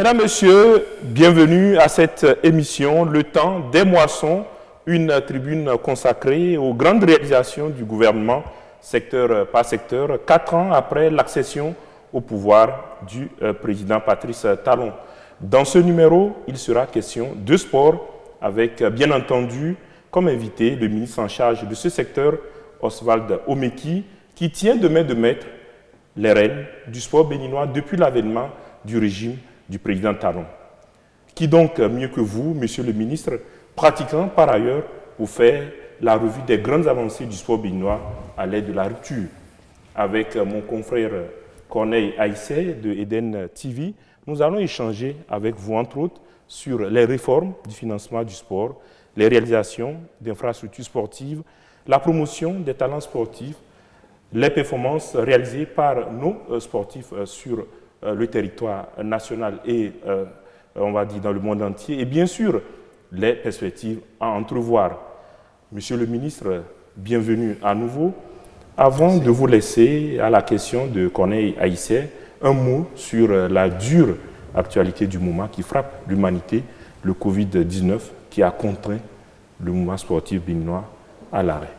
Mesdames, Messieurs, bienvenue à cette émission, Le Temps des Moissons, une tribune consacrée aux grandes réalisations du gouvernement, secteur par secteur, 4 ans après l'accession au pouvoir du président Patrice Talon. Dans ce numéro, il sera question de sport, avec bien entendu comme invité le ministre en charge de ce secteur, Oswald Omeki, qui tient de main de maître les rênes du sport béninois depuis l'avènement du régime du président Talon. Qui donc mieux que vous, monsieur le ministre, pratiquant par ailleurs pour faire la revue des grandes avancées du sport béninois à l'aide de la rupture. Avec mon confrère Corneille Aïssé de Eden TV, nous allons échanger avec vous, entre autres, sur les réformes du financement du sport, les réalisations d'infrastructures sportives, la promotion des talents sportifs, les performances réalisées par nos sportifs sur le territoire national et, on va dire, dans le monde entier, et bien sûr, les perspectives à entrevoir. Monsieur le ministre, bienvenue à nouveau. Avant de vous laisser à la question de Corneille Aïssé, un mot sur la dure actualité du moment qui frappe l'humanité, le Covid-19, qui a contraint le mouvement sportif béninois à l'arrêt.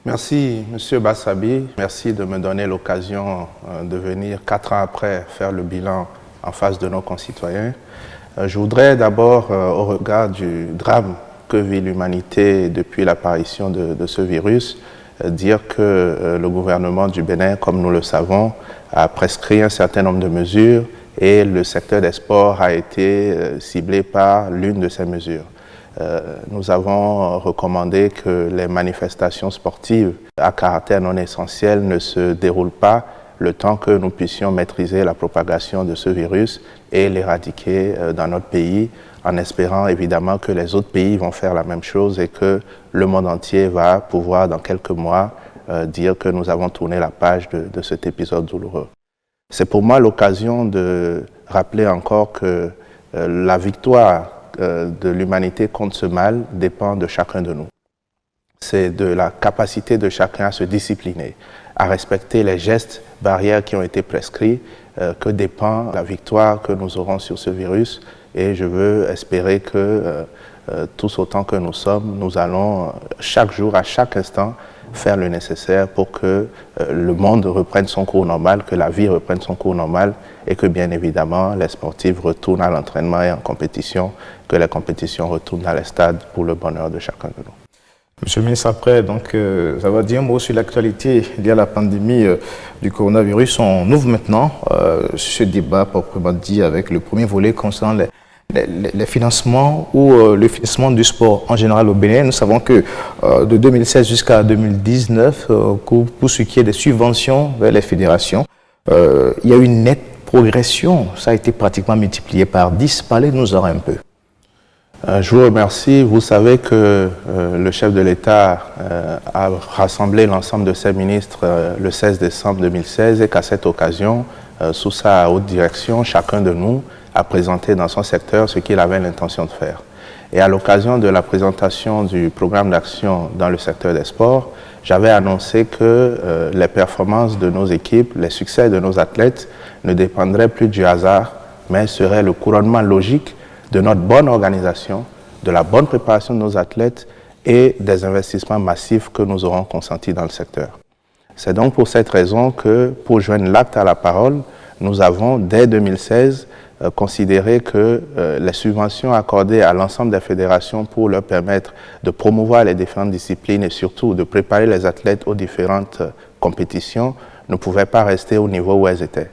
Merci, M. Bassabi. Merci de me donner l'occasion de venir 4 ans après faire le bilan en face de nos concitoyens. Je voudrais d'abord, au regard du drame que vit l'humanité depuis l'apparition de ce virus, dire que le gouvernement du Bénin, comme nous le savons, a prescrit un certain nombre de mesures et le secteur des sports a été ciblé par l'une de ces mesures. Nous avons recommandé que les manifestations sportives à caractère non essentiel ne se déroulent pas le temps que nous puissions maîtriser la propagation de ce virus et l'éradiquer dans notre pays, en espérant évidemment que les autres pays vont faire la même chose et que le monde entier va pouvoir dans quelques mois dire que nous avons tourné la page de cet épisode douloureux. C'est pour moi l'occasion de rappeler encore que la victoire de l'humanité contre ce mal dépend de chacun de nous. C'est de la capacité de chacun à se discipliner, à respecter les gestes barrières qui ont été prescrits, que dépend la victoire que nous aurons sur ce virus. Et je veux espérer que tous autant que nous sommes, nous allons chaque jour, à chaque instant, faire le nécessaire pour que le monde reprenne son cours normal, que la vie reprenne son cours normal et que bien évidemment les sportifs retournent à l'entraînement et en compétition, que les compétitions retournent dans les stades pour le bonheur de chacun de nous. Monsieur le ministre, après, donc, ça va dire un mot sur l'actualité liée à la pandémie du coronavirus. On ouvre maintenant ce débat proprement dit avec le premier volet concernant les financements ou le financement du sport en général au Bénin. Nous savons que de 2016 jusqu'à 2019, pour ce qui est des subventions vers les fédérations, il y a eu une nette progression. Ça a été pratiquement multiplié par 10. Parlez-nous-en un peu. Je vous remercie. Vous savez que le chef de l'État a rassemblé l'ensemble de ses ministres le 16 décembre 2016 et qu'à cette occasion, sous sa haute direction, chacun de nous a présenté dans son secteur ce qu'il avait l'intention de faire. Et à l'occasion de la présentation du programme d'action dans le secteur des sports, j'avais annoncé que les performances de nos équipes, les succès de nos athlètes ne dépendraient plus du hasard, mais seraient le couronnement logique de notre bonne organisation, de la bonne préparation de nos athlètes et des investissements massifs que nous aurons consentis dans le secteur. C'est donc pour cette raison que, pour joindre l'acte à la parole, nous avons, dès 2016, considéré que les subventions accordées à l'ensemble des fédérations pour leur permettre de promouvoir les différentes disciplines et surtout de préparer les athlètes aux différentes compétitions ne pouvaient pas rester au niveau où elles étaient.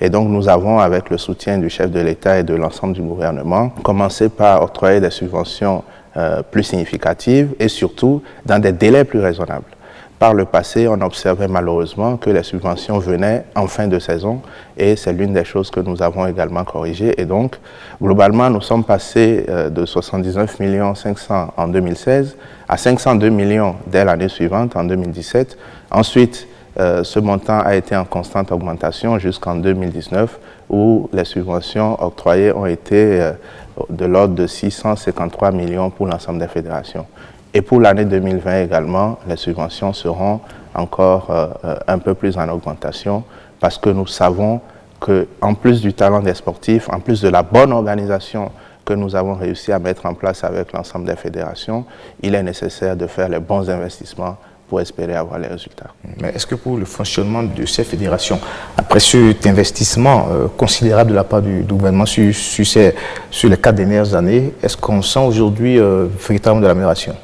Et donc nous avons, avec le soutien du chef de l'État et de l'ensemble du gouvernement, commencé par octroyer des subventions plus significatives et surtout dans des délais plus raisonnables. Par le passé, on observait malheureusement que les subventions venaient en fin de saison et c'est l'une des choses que nous avons également corrigées. Et donc, globalement, nous sommes passés de 79 500 000 en 2016 à 502 millions dès l'année suivante, en 2017. Ensuite, ce montant a été en constante augmentation jusqu'en 2019 où les subventions octroyées ont été de l'ordre de 653 millions pour l'ensemble des fédérations. Et pour l'année 2020 également, les subventions seront encore un peu plus en augmentation parce que nous savons qu'en plus du talent des sportifs, en plus de la bonne organisation que nous avons réussi à mettre en place avec l'ensemble des fédérations, il est nécessaire de faire les bons investissements pour espérer avoir les résultats. Mais est-ce que pour le fonctionnement de ces fédérations, après cet investissement considérable de la part du gouvernement sur les 4 dernières années, est-ce qu'on sent aujourd'hui véritablement de l'amélioration?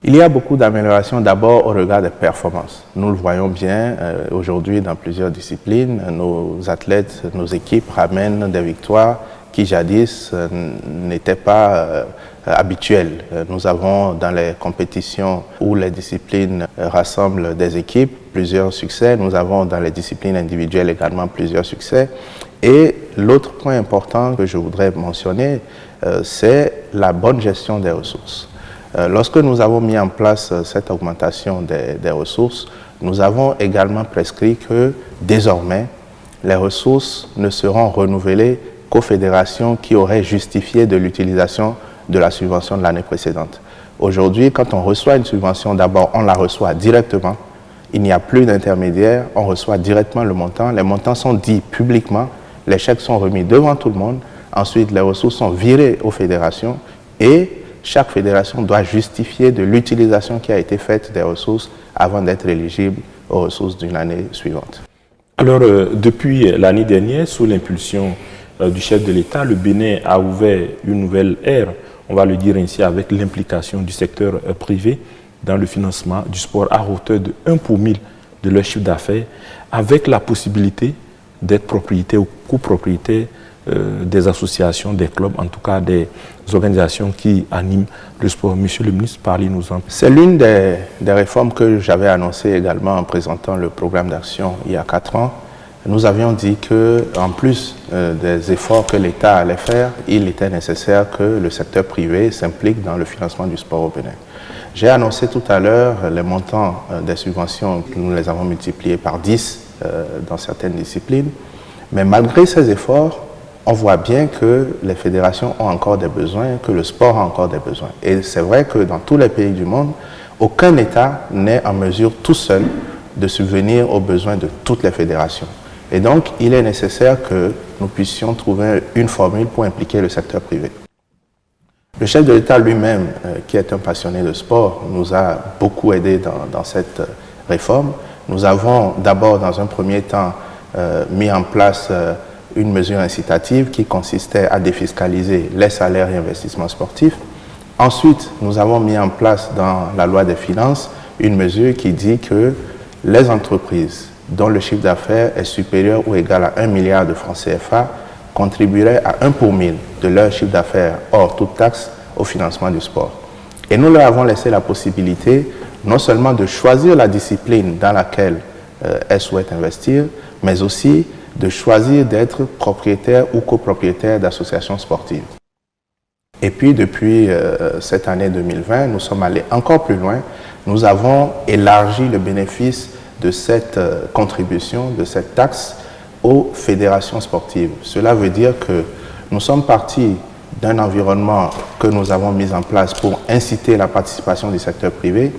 Il y a beaucoup d'améliorations d'abord au regard des performances. Nous le voyons bien aujourd'hui dans plusieurs disciplines. Nos athlètes, nos équipes ramènent des victoires qui jadis n'étaient pas habituelles. Nous avons dans les compétitions où les disciplines rassemblent des équipes plusieurs succès. Nous avons dans les disciplines individuelles également plusieurs succès. Et l'autre point important que je voudrais mentionner, c'est la bonne gestion des ressources. Lorsque nous avons mis en place cette augmentation des ressources, nous avons également prescrit que désormais, les ressources ne seront renouvelées qu'aux fédérations qui auraient justifié de l'utilisation de la subvention de l'année précédente. Aujourd'hui, quand on reçoit une subvention, d'abord, on la reçoit directement. Il n'y a plus d'intermédiaire, on reçoit directement le montant. Les montants sont dits publiquement, les chèques sont remis devant tout le monde. Ensuite, les ressources sont virées aux fédérations et chaque fédération doit justifier de l'utilisation qui a été faite des ressources avant d'être éligible aux ressources d'une année suivante. Alors, depuis l'année dernière, sous l'impulsion du chef de l'État, le Bénin a ouvert une nouvelle ère, on va le dire ainsi, avec l'implication du secteur privé dans le financement du sport à hauteur de 1 pour 1000 de leur chiffre d'affaires, avec la possibilité d'être propriétaire ou copropriétaire des associations, des clubs, en tout cas des organisations qui animent le sport. Monsieur le ministre, parlez-nous-en. C'est l'une des réformes que j'avais annoncées également en présentant le programme d'action il y a 4 ans. Nous avions dit qu'en plus des efforts que l'État allait faire, il était nécessaire que le secteur privé s'implique dans le financement du sport au Bénin. J'ai annoncé tout à l'heure les montants des subventions, nous les avons multipliés par 10 dans certaines disciplines, mais malgré ces efforts, on voit bien que les fédérations ont encore des besoins, que le sport a encore des besoins. Et c'est vrai que dans tous les pays du monde, aucun État n'est en mesure tout seul de subvenir aux besoins de toutes les fédérations. Et donc, il est nécessaire que nous puissions trouver une formule pour impliquer le secteur privé. Le chef de l'État lui-même, qui est un passionné de sport, nous a beaucoup aidé dans cette réforme. Nous avons d'abord, dans un premier temps, mis en place une mesure incitative qui consistait à défiscaliser les salaires et investissements sportifs. Ensuite, nous avons mis en place dans la loi des finances une mesure qui dit que les entreprises dont le chiffre d'affaires est supérieur ou égal à 1 milliard de francs CFA contribueraient à 1 pour 1000 de leur chiffre d'affaires hors toute taxe au financement du sport. Et nous leur avons laissé la possibilité non seulement de choisir la discipline dans laquelle elles souhaitent investir, mais aussi de choisir d'être propriétaire ou copropriétaire d'associations sportives. Et puis, depuis cette année 2020, nous sommes allés encore plus loin. Nous avons élargi le bénéfice de cette contribution, de cette taxe, aux fédérations sportives. Cela veut dire que nous sommes partis d'un environnement que nous avons mis en place pour inciter la participation du secteur privé.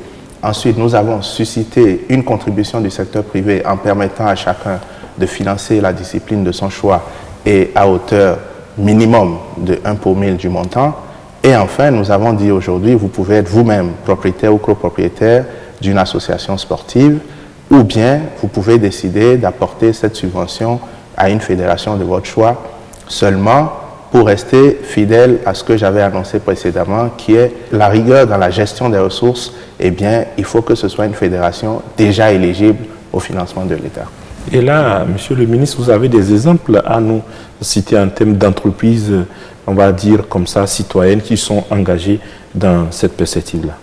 Ensuite, nous avons suscité une contribution du secteur privé en permettant à chacun de financer la discipline de son choix et à hauteur minimum de 1 pour 1000 du montant. Et enfin, nous avons dit aujourd'hui, vous pouvez être vous-même propriétaire ou copropriétaire d'une association sportive, ou bien vous pouvez décider d'apporter cette subvention à une fédération de votre choix, seulement pour rester fidèle à ce que j'avais annoncé précédemment, qui est la rigueur dans la gestion des ressources. Eh bien, il faut que ce soit une fédération déjà éligible au financement de l'État. Et là, monsieur le ministre, vous avez des exemples à nous citer en termes d'entreprises, on va dire comme ça, citoyennes, qui sont engagées dans cette perspective-là?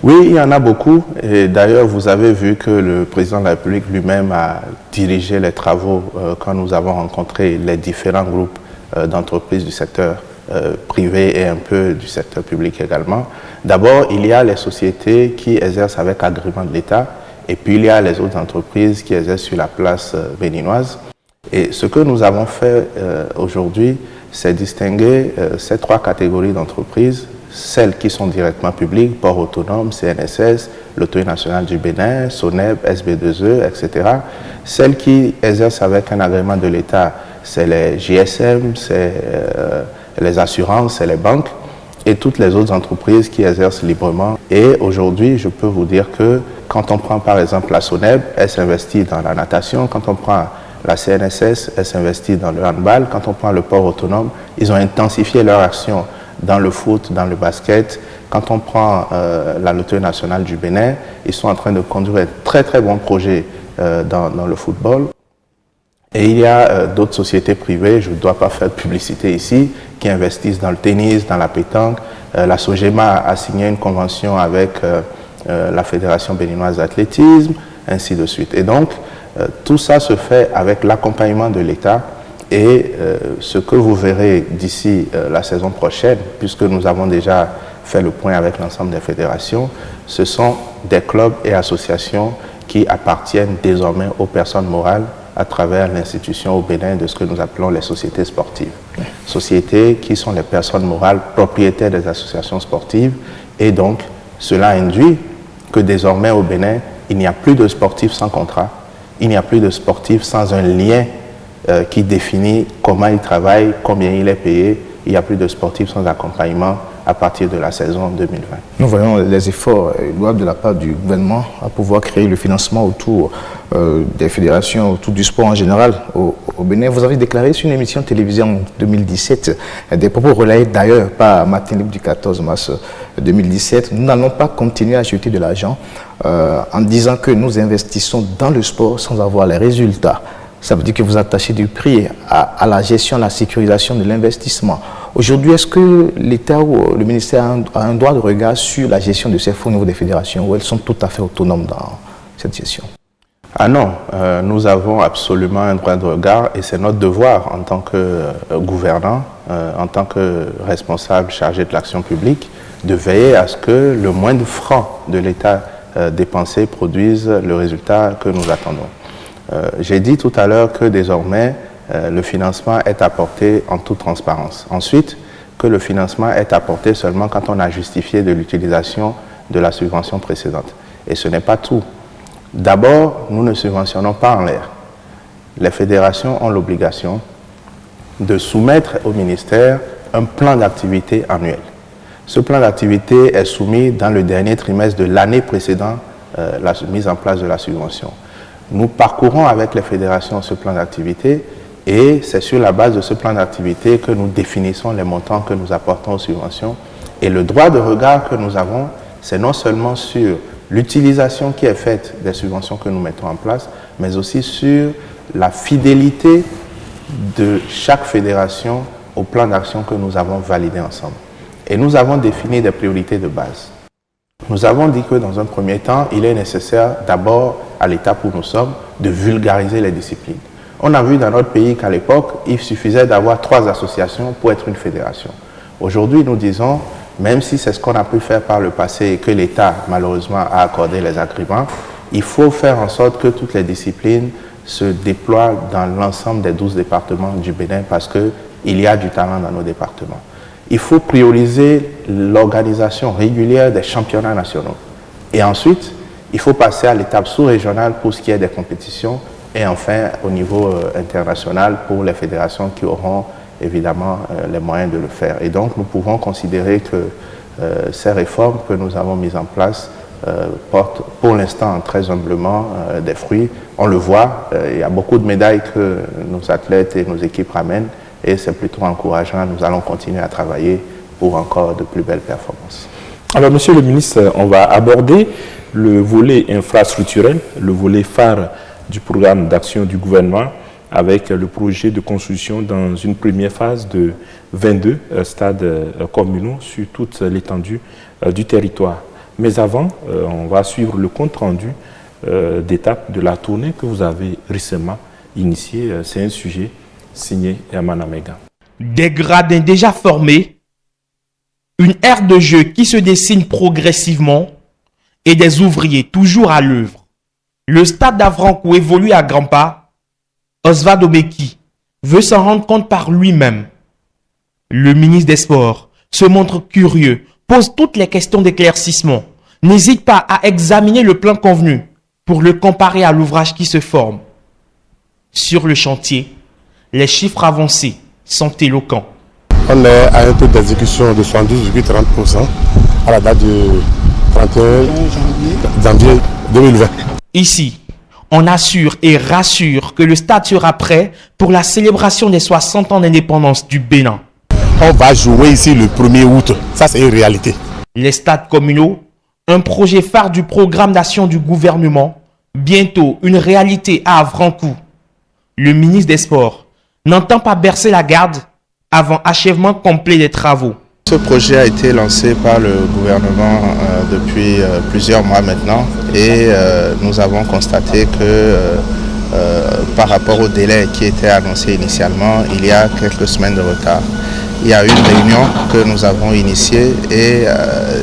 Oui, il y en a beaucoup. Et d'ailleurs, vous avez vu que le président de la République lui-même a dirigé les travaux quand nous avons rencontré les différents groupes d'entreprises du secteur privé et un peu du secteur public également. D'abord, il y a les sociétés qui exercent avec agrément de l'État. Et puis, il y a les autres entreprises qui exercent sur la place béninoise. Et ce que nous avons fait aujourd'hui, c'est distinguer ces 3 catégories d'entreprises celles qui sont directement publiques, Port Autonome, CNSS, Loterie Nationale du Bénin, SONEB, SB2E, etc. Celles qui exercent avec un agrément de l'État, c'est les JSM, c'est les assurances, c'est les banques et toutes les autres entreprises qui exercent librement. Et aujourd'hui, je peux vous dire que quand on prend par exemple la SONEB, elle s'investit dans la natation. Quand on prend la CNSS, elle s'investit dans le handball. Quand on prend le Port Autonome, ils ont intensifié leur action dans le foot, dans le basket. Quand on prend la Loterie Nationale du Bénin, ils sont en train de conduire un très très bon projet dans le football. Et il y a d'autres sociétés privées, je ne dois pas faire de publicité ici, qui investissent dans le tennis, dans la pétanque. La SOGEMA a signé une convention avec la Fédération béninoise d'athlétisme, ainsi de suite. Et donc, tout ça se fait avec l'accompagnement de l'État. Et ce que vous verrez d'ici la saison prochaine, puisque nous avons déjà fait le point avec l'ensemble des fédérations, ce sont des clubs et associations qui appartiennent désormais aux personnes morales à travers l'institution au Bénin de ce que nous appelons les sociétés sportives. Sociétés qui sont les personnes morales propriétaires des associations sportives. Et donc, cela induit que désormais au Bénin, il n'y a plus de sportifs sans contrat, il n'y a plus de sportifs sans un lien qui définit comment il travaille, combien il est payé. Il n'y a plus de sportifs sans accompagnement à partir de la saison 2020. Nous voyons les efforts louables de la part du gouvernement à pouvoir créer le financement autour des fédérations, autour du sport en général au Bénin. Vous avez déclaré sur une émission télévisée en 2017, des propos relayés d'ailleurs par Matin Libre du 14 mars 2017. Nous n'allons pas continuer à jeter de l'argent en disant que nous investissons dans le sport sans avoir les résultats. Ça veut dire que vous attachez du prix à la gestion, à la sécurisation de l'investissement. Aujourd'hui, est-ce que l'État ou le ministère a un droit de regard sur la gestion de ces fonds au niveau des fédérations ou elles sont tout à fait autonomes dans cette gestion? Ah non, nous avons absolument un droit de regard et c'est notre devoir en tant que gouvernant, en tant que responsable chargé de l'action publique, de veiller à ce que le moindre franc de l'État dépensé produise le résultat que nous attendons. J'ai dit tout à l'heure que désormais, le financement est apporté en toute transparence. Ensuite, que le financement est apporté seulement quand on a justifié de l'utilisation de la subvention précédente. Et ce n'est pas tout. D'abord, nous ne subventionnons pas en l'air. Les fédérations ont l'obligation de soumettre au ministère un plan d'activité annuel. Ce plan d'activité est soumis dans le dernier trimestre de l'année précédant la mise en place de la subvention. Nous parcourons avec les fédérations ce plan d'activité et c'est sur la base de ce plan d'activité que nous définissons les montants que nous apportons aux subventions. Et le droit de regard que nous avons, c'est non seulement sur l'utilisation qui est faite des subventions que nous mettons en place, mais aussi sur la fidélité de chaque fédération au plan d'action que nous avons validé ensemble. Et nous avons défini des priorités de base. Nous avons dit que dans un premier temps, il est nécessaire d'abord, à l'étape où nous sommes, de vulgariser les disciplines. On a vu dans notre pays qu'à l'époque, il suffisait d'avoir 3 associations pour être une fédération. Aujourd'hui, nous disons, même si c'est ce qu'on a pu faire par le passé et que l'État, malheureusement, a accordé les agréments, il faut faire en sorte que toutes les disciplines se déploient dans l'ensemble des 12 départements du Bénin parce qu'il y a du talent dans nos départements. Il faut prioriser l'organisation régulière des championnats nationaux. Et ensuite, il faut passer à l'étape sous-régionale pour ce qui est des compétitions et enfin au niveau international pour les fédérations qui auront évidemment les moyens de le faire. Et donc nous pouvons considérer que ces réformes que nous avons mises en place portent pour l'instant très humblement des fruits. On le voit, il y a beaucoup de médailles que nos athlètes et nos équipes ramènent et c'est plutôt encourageant. Nous allons continuer à travailler pour encore de plus belles performances. Alors, Monsieur le ministre, on va aborder le volet infrastructurel, le volet phare du programme d'action du gouvernement avec le projet de construction dans une première phase de 22 stades communaux sur toute l'étendue du territoire. Mais avant, on va suivre le compte-rendu d'étape de la tournée que vous avez récemment initiée. C'est un sujet signé Herman Amega. Des gradins déjà formés, une aire de jeu qui se dessine progressivement et des ouvriers toujours à l'œuvre. Le stade d'Avrancourt évolue à grands pas. Oswald Obeki veut s'en rendre compte par lui-même. Le ministre des Sports se montre curieux pose toutes les questions d'éclaircissement. N'hésite pas à examiner le plan convenu pour le comparer à l'ouvrage qui se forme. Sur le chantier, les chiffres avancés sont éloquents. On est à un taux d'exécution de 72,30% à la date du 31 janvier 2020. Ici, on assure et rassure que le stade sera prêt pour la célébration des 60 ans d'indépendance du Bénin. On va jouer ici le 1er août. Ça, c'est une réalité. Les stades communaux, un projet phare du programme d'action du gouvernement, bientôt une réalité à Avrancourt. Le ministre des Sports n'entend pas bercer la garde avant achèvement complet des travaux. Ce projet a été lancé par le gouvernement depuis plusieurs mois maintenant et nous avons constaté que par rapport au délai qui était annoncé initialement, il y a quelques semaines de retard. Il y a eu une réunion que nous avons initiée et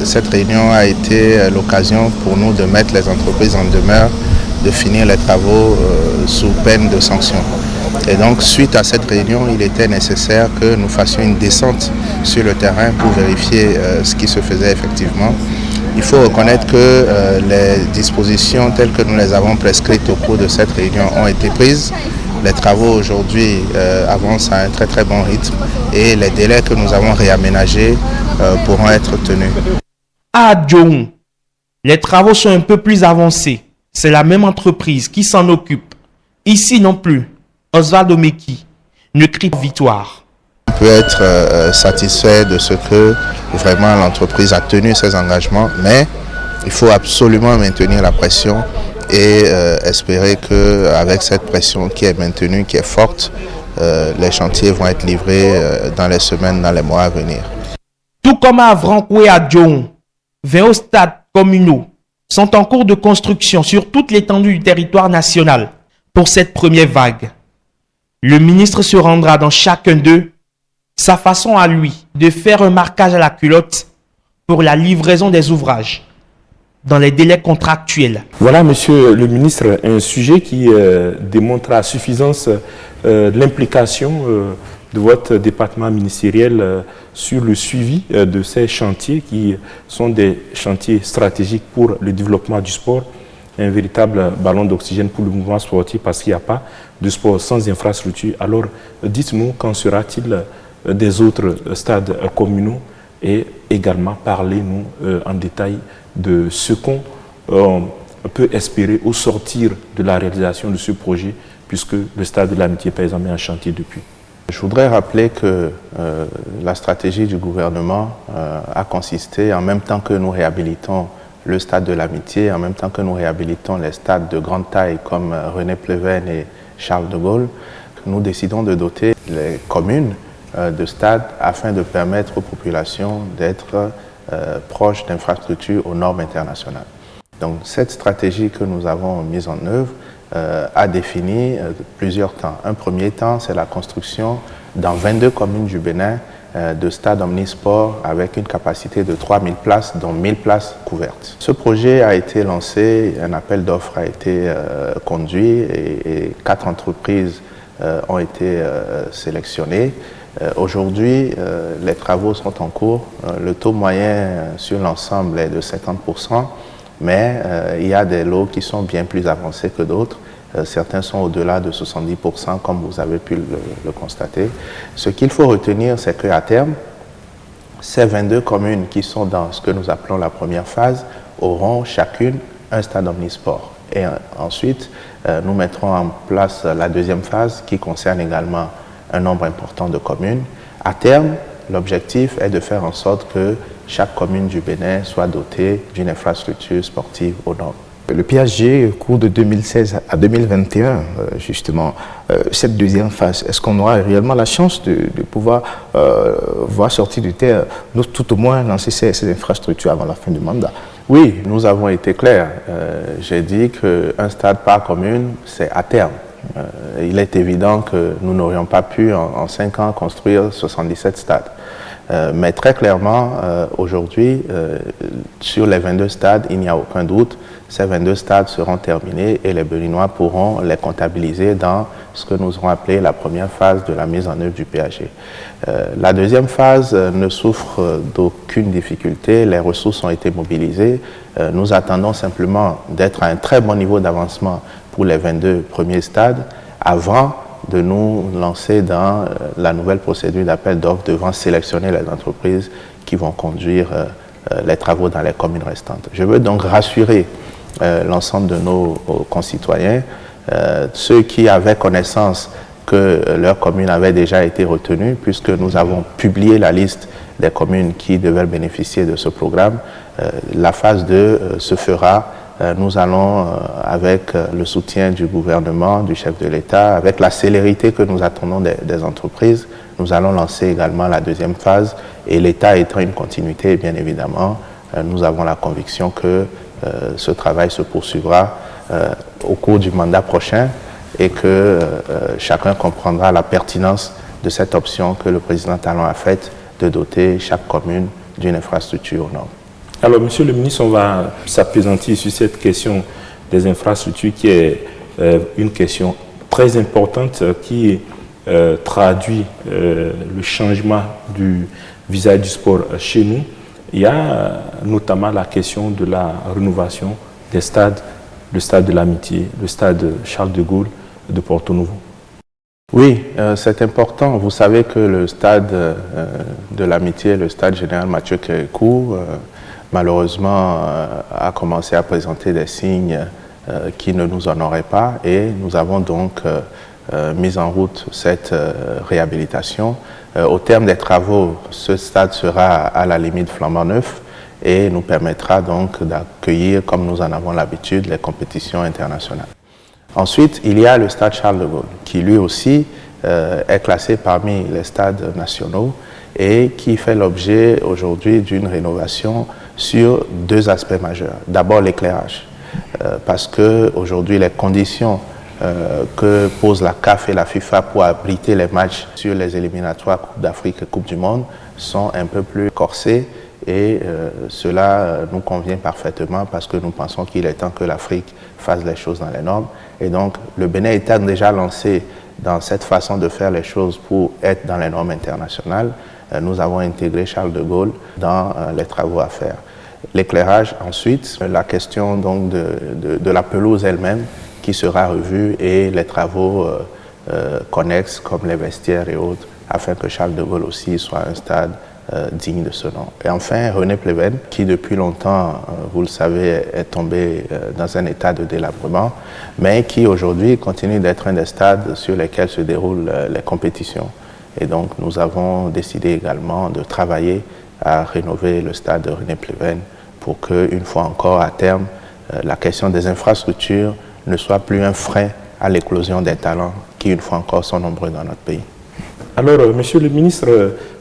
cette réunion a été l'occasion pour nous de mettre les entreprises en demeure de finir les travaux sous peine de sanctions. Et donc, suite à cette réunion, il était nécessaire que nous fassions une descente sur le terrain pour vérifier ce qui se faisait effectivement. Il faut reconnaître que les dispositions telles que nous les avons prescrites au cours de cette réunion ont été prises. Les travaux aujourd'hui avancent à un très très bon rythme et les délais que nous avons réaménagés pourront être tenus. À Adjoum, les travaux sont un peu plus avancés. C'est la même entreprise qui s'en occupe. Ici non plus, Osvaldo Meki ne crie pas victoire. On peut être satisfait de ce que vraiment l'entreprise a tenu ses engagements, mais il faut absolument maintenir la pression et espérer qu'avec cette pression qui est maintenue, qui est forte, les chantiers vont être livrés dans les semaines, dans les mois à venir. Tout comme à Avrancourt et à Djon, 20 stades communaux sont en cours de construction sur toute l'étendue du territoire national pour cette première vague. Le ministre se rendra dans chacun d'eux, sa façon à lui de faire un marquage à la culotte pour la livraison des ouvrages dans les délais contractuels. Voilà, monsieur le ministre, un sujet qui démontre à suffisance l'implication de votre département ministériel sur le suivi de ces chantiers qui sont des chantiers stratégiques pour le développement du sport, un véritable ballon d'oxygène pour le mouvement sportif parce qu'il n'y a pas de sport sans infrastructure. Alors, dites-nous, quand sera-t-il des autres stades communaux et également parlez-nous en détail de ce qu'on peut espérer au sortir de la réalisation de ce projet puisque le stade de l'Amitié paysanne est en chantier depuis. Je voudrais rappeler que la stratégie du gouvernement a consisté, en même temps que nous réhabilitons le stade de l'Amitié, en même temps que nous réhabilitons les stades de grande taille comme René Pleven et Charles de Gaulle, nous décidons de doter les communes de stades afin de permettre aux populations d'être proches d'infrastructures aux normes internationales. Donc cette stratégie que nous avons mise en œuvre a défini plusieurs temps. Un premier temps, c'est la construction dans 22 communes du Bénin de stades omnisports avec une capacité de 3000 places, dont 1000 places couvertes. Ce projet a été lancé, un appel d'offres a été conduit et 4 entreprises ont été sélectionnées. Aujourd'hui, les travaux sont en cours. Le taux moyen sur l'ensemble est de 50%, mais il y a des lots qui sont bien plus avancés que d'autres. Certains sont au-delà de 70%, comme vous avez pu le constater. Ce qu'il faut retenir, c'est qu'à terme, ces 22 communes qui sont dans ce que nous appelons la première phase auront chacune un stade omnisport. Et ensuite, nous mettrons en place la deuxième phase qui concerne également un nombre important de communes. À terme, l'objectif est de faire en sorte que chaque commune du Bénin soit dotée d'une infrastructure sportive aux normes. Le PSG, au cours de 2016 à 2021, justement, cette deuxième phase, est-ce qu'on aura réellement la chance de pouvoir voir sortir de terre, tout au moins lancer ces infrastructures avant la fin du mandat? Oui, nous avons été clairs. J'ai dit qu'un stade par commune, c'est à terme. Il est évident que nous n'aurions pas pu en 5 ans construire 77 stades. Mais très clairement, aujourd'hui, sur les 22 stades, il n'y a aucun doute, ces 22 stades seront terminés et les Béninois pourront les comptabiliser dans ce que nous avons appelé la première phase de la mise en œuvre du PAG. La deuxième phase ne souffre d'aucune difficulté, les ressources ont été mobilisées. Nous attendons simplement d'être à un très bon niveau d'avancement pour les 22 premiers stades avant de nous lancer dans la nouvelle procédure d'appel d'offres devant sélectionner les entreprises qui vont conduire les travaux dans les communes restantes. Je veux donc rassurer l'ensemble de nos concitoyens, ceux qui avaient connaissance que leur commune avait déjà été retenue, puisque nous avons publié la liste des communes qui devaient bénéficier de ce programme. La phase 2 se fera. Nous allons, avec le soutien du gouvernement, du chef de l'État, avec la célérité que nous attendons des entreprises, nous allons lancer également la deuxième phase. Et l'État étant une continuité, bien évidemment, nous avons la conviction que ce travail se poursuivra au cours du mandat prochain et que chacun comprendra la pertinence de cette option que le président Talon a faite de doter chaque commune d'une infrastructure aux normes. Alors, Monsieur le ministre, on va s'appesantir sur cette question des infrastructures qui est une question très importante qui traduit le changement du visage du sport chez nous. Il y a notamment la question de la rénovation des stades, le stade de l'Amitié, le stade Charles de Gaulle de Porto-Novo. Oui, c'est important. Vous savez que le stade de l'Amitié, le stade général Mathieu Kérékou, malheureusement a commencé à présenter des signes qui ne nous honoraient pas et nous avons donc mis en route cette réhabilitation. Au terme des travaux, ce stade sera à la limite flambant neuf et nous permettra donc d'accueillir, comme nous en avons l'habitude, les compétitions internationales. Ensuite, il y a le stade Charles de Gaulle, qui lui aussi est classé parmi les stades nationaux et qui fait l'objet aujourd'hui d'une rénovation sur deux aspects majeurs. D'abord l'éclairage, parce qu'aujourd'hui les conditions que posent la CAF et la FIFA pour abriter les matchs sur les éliminatoires Coupe d'Afrique et Coupe du Monde sont un peu plus corsées et cela nous convient parfaitement parce que nous pensons qu'il est temps que l'Afrique fasse les choses dans les normes. Et donc le Bénin étant déjà lancé dans cette façon de faire les choses pour être dans les normes internationales, nous avons intégré Charles de Gaulle dans les travaux à faire. L'éclairage ensuite, la question donc de la pelouse elle-même qui sera revue et les travaux connexes comme les vestiaires et autres afin que Charles de Gaulle aussi soit un stade digne de ce nom. Et enfin, René Pleven, qui depuis longtemps, vous le savez, est tombé dans un état de délabrement, mais qui aujourd'hui continue d'être un des stades sur lesquels se déroulent les compétitions. Et donc, nous avons décidé également de travailler à rénover le stade de René Pleven pour qu'une fois encore, à terme, la question des infrastructures ne soit plus un frein à l'éclosion des talents qui, une fois encore, sont nombreux dans notre pays. Alors, Monsieur le ministre,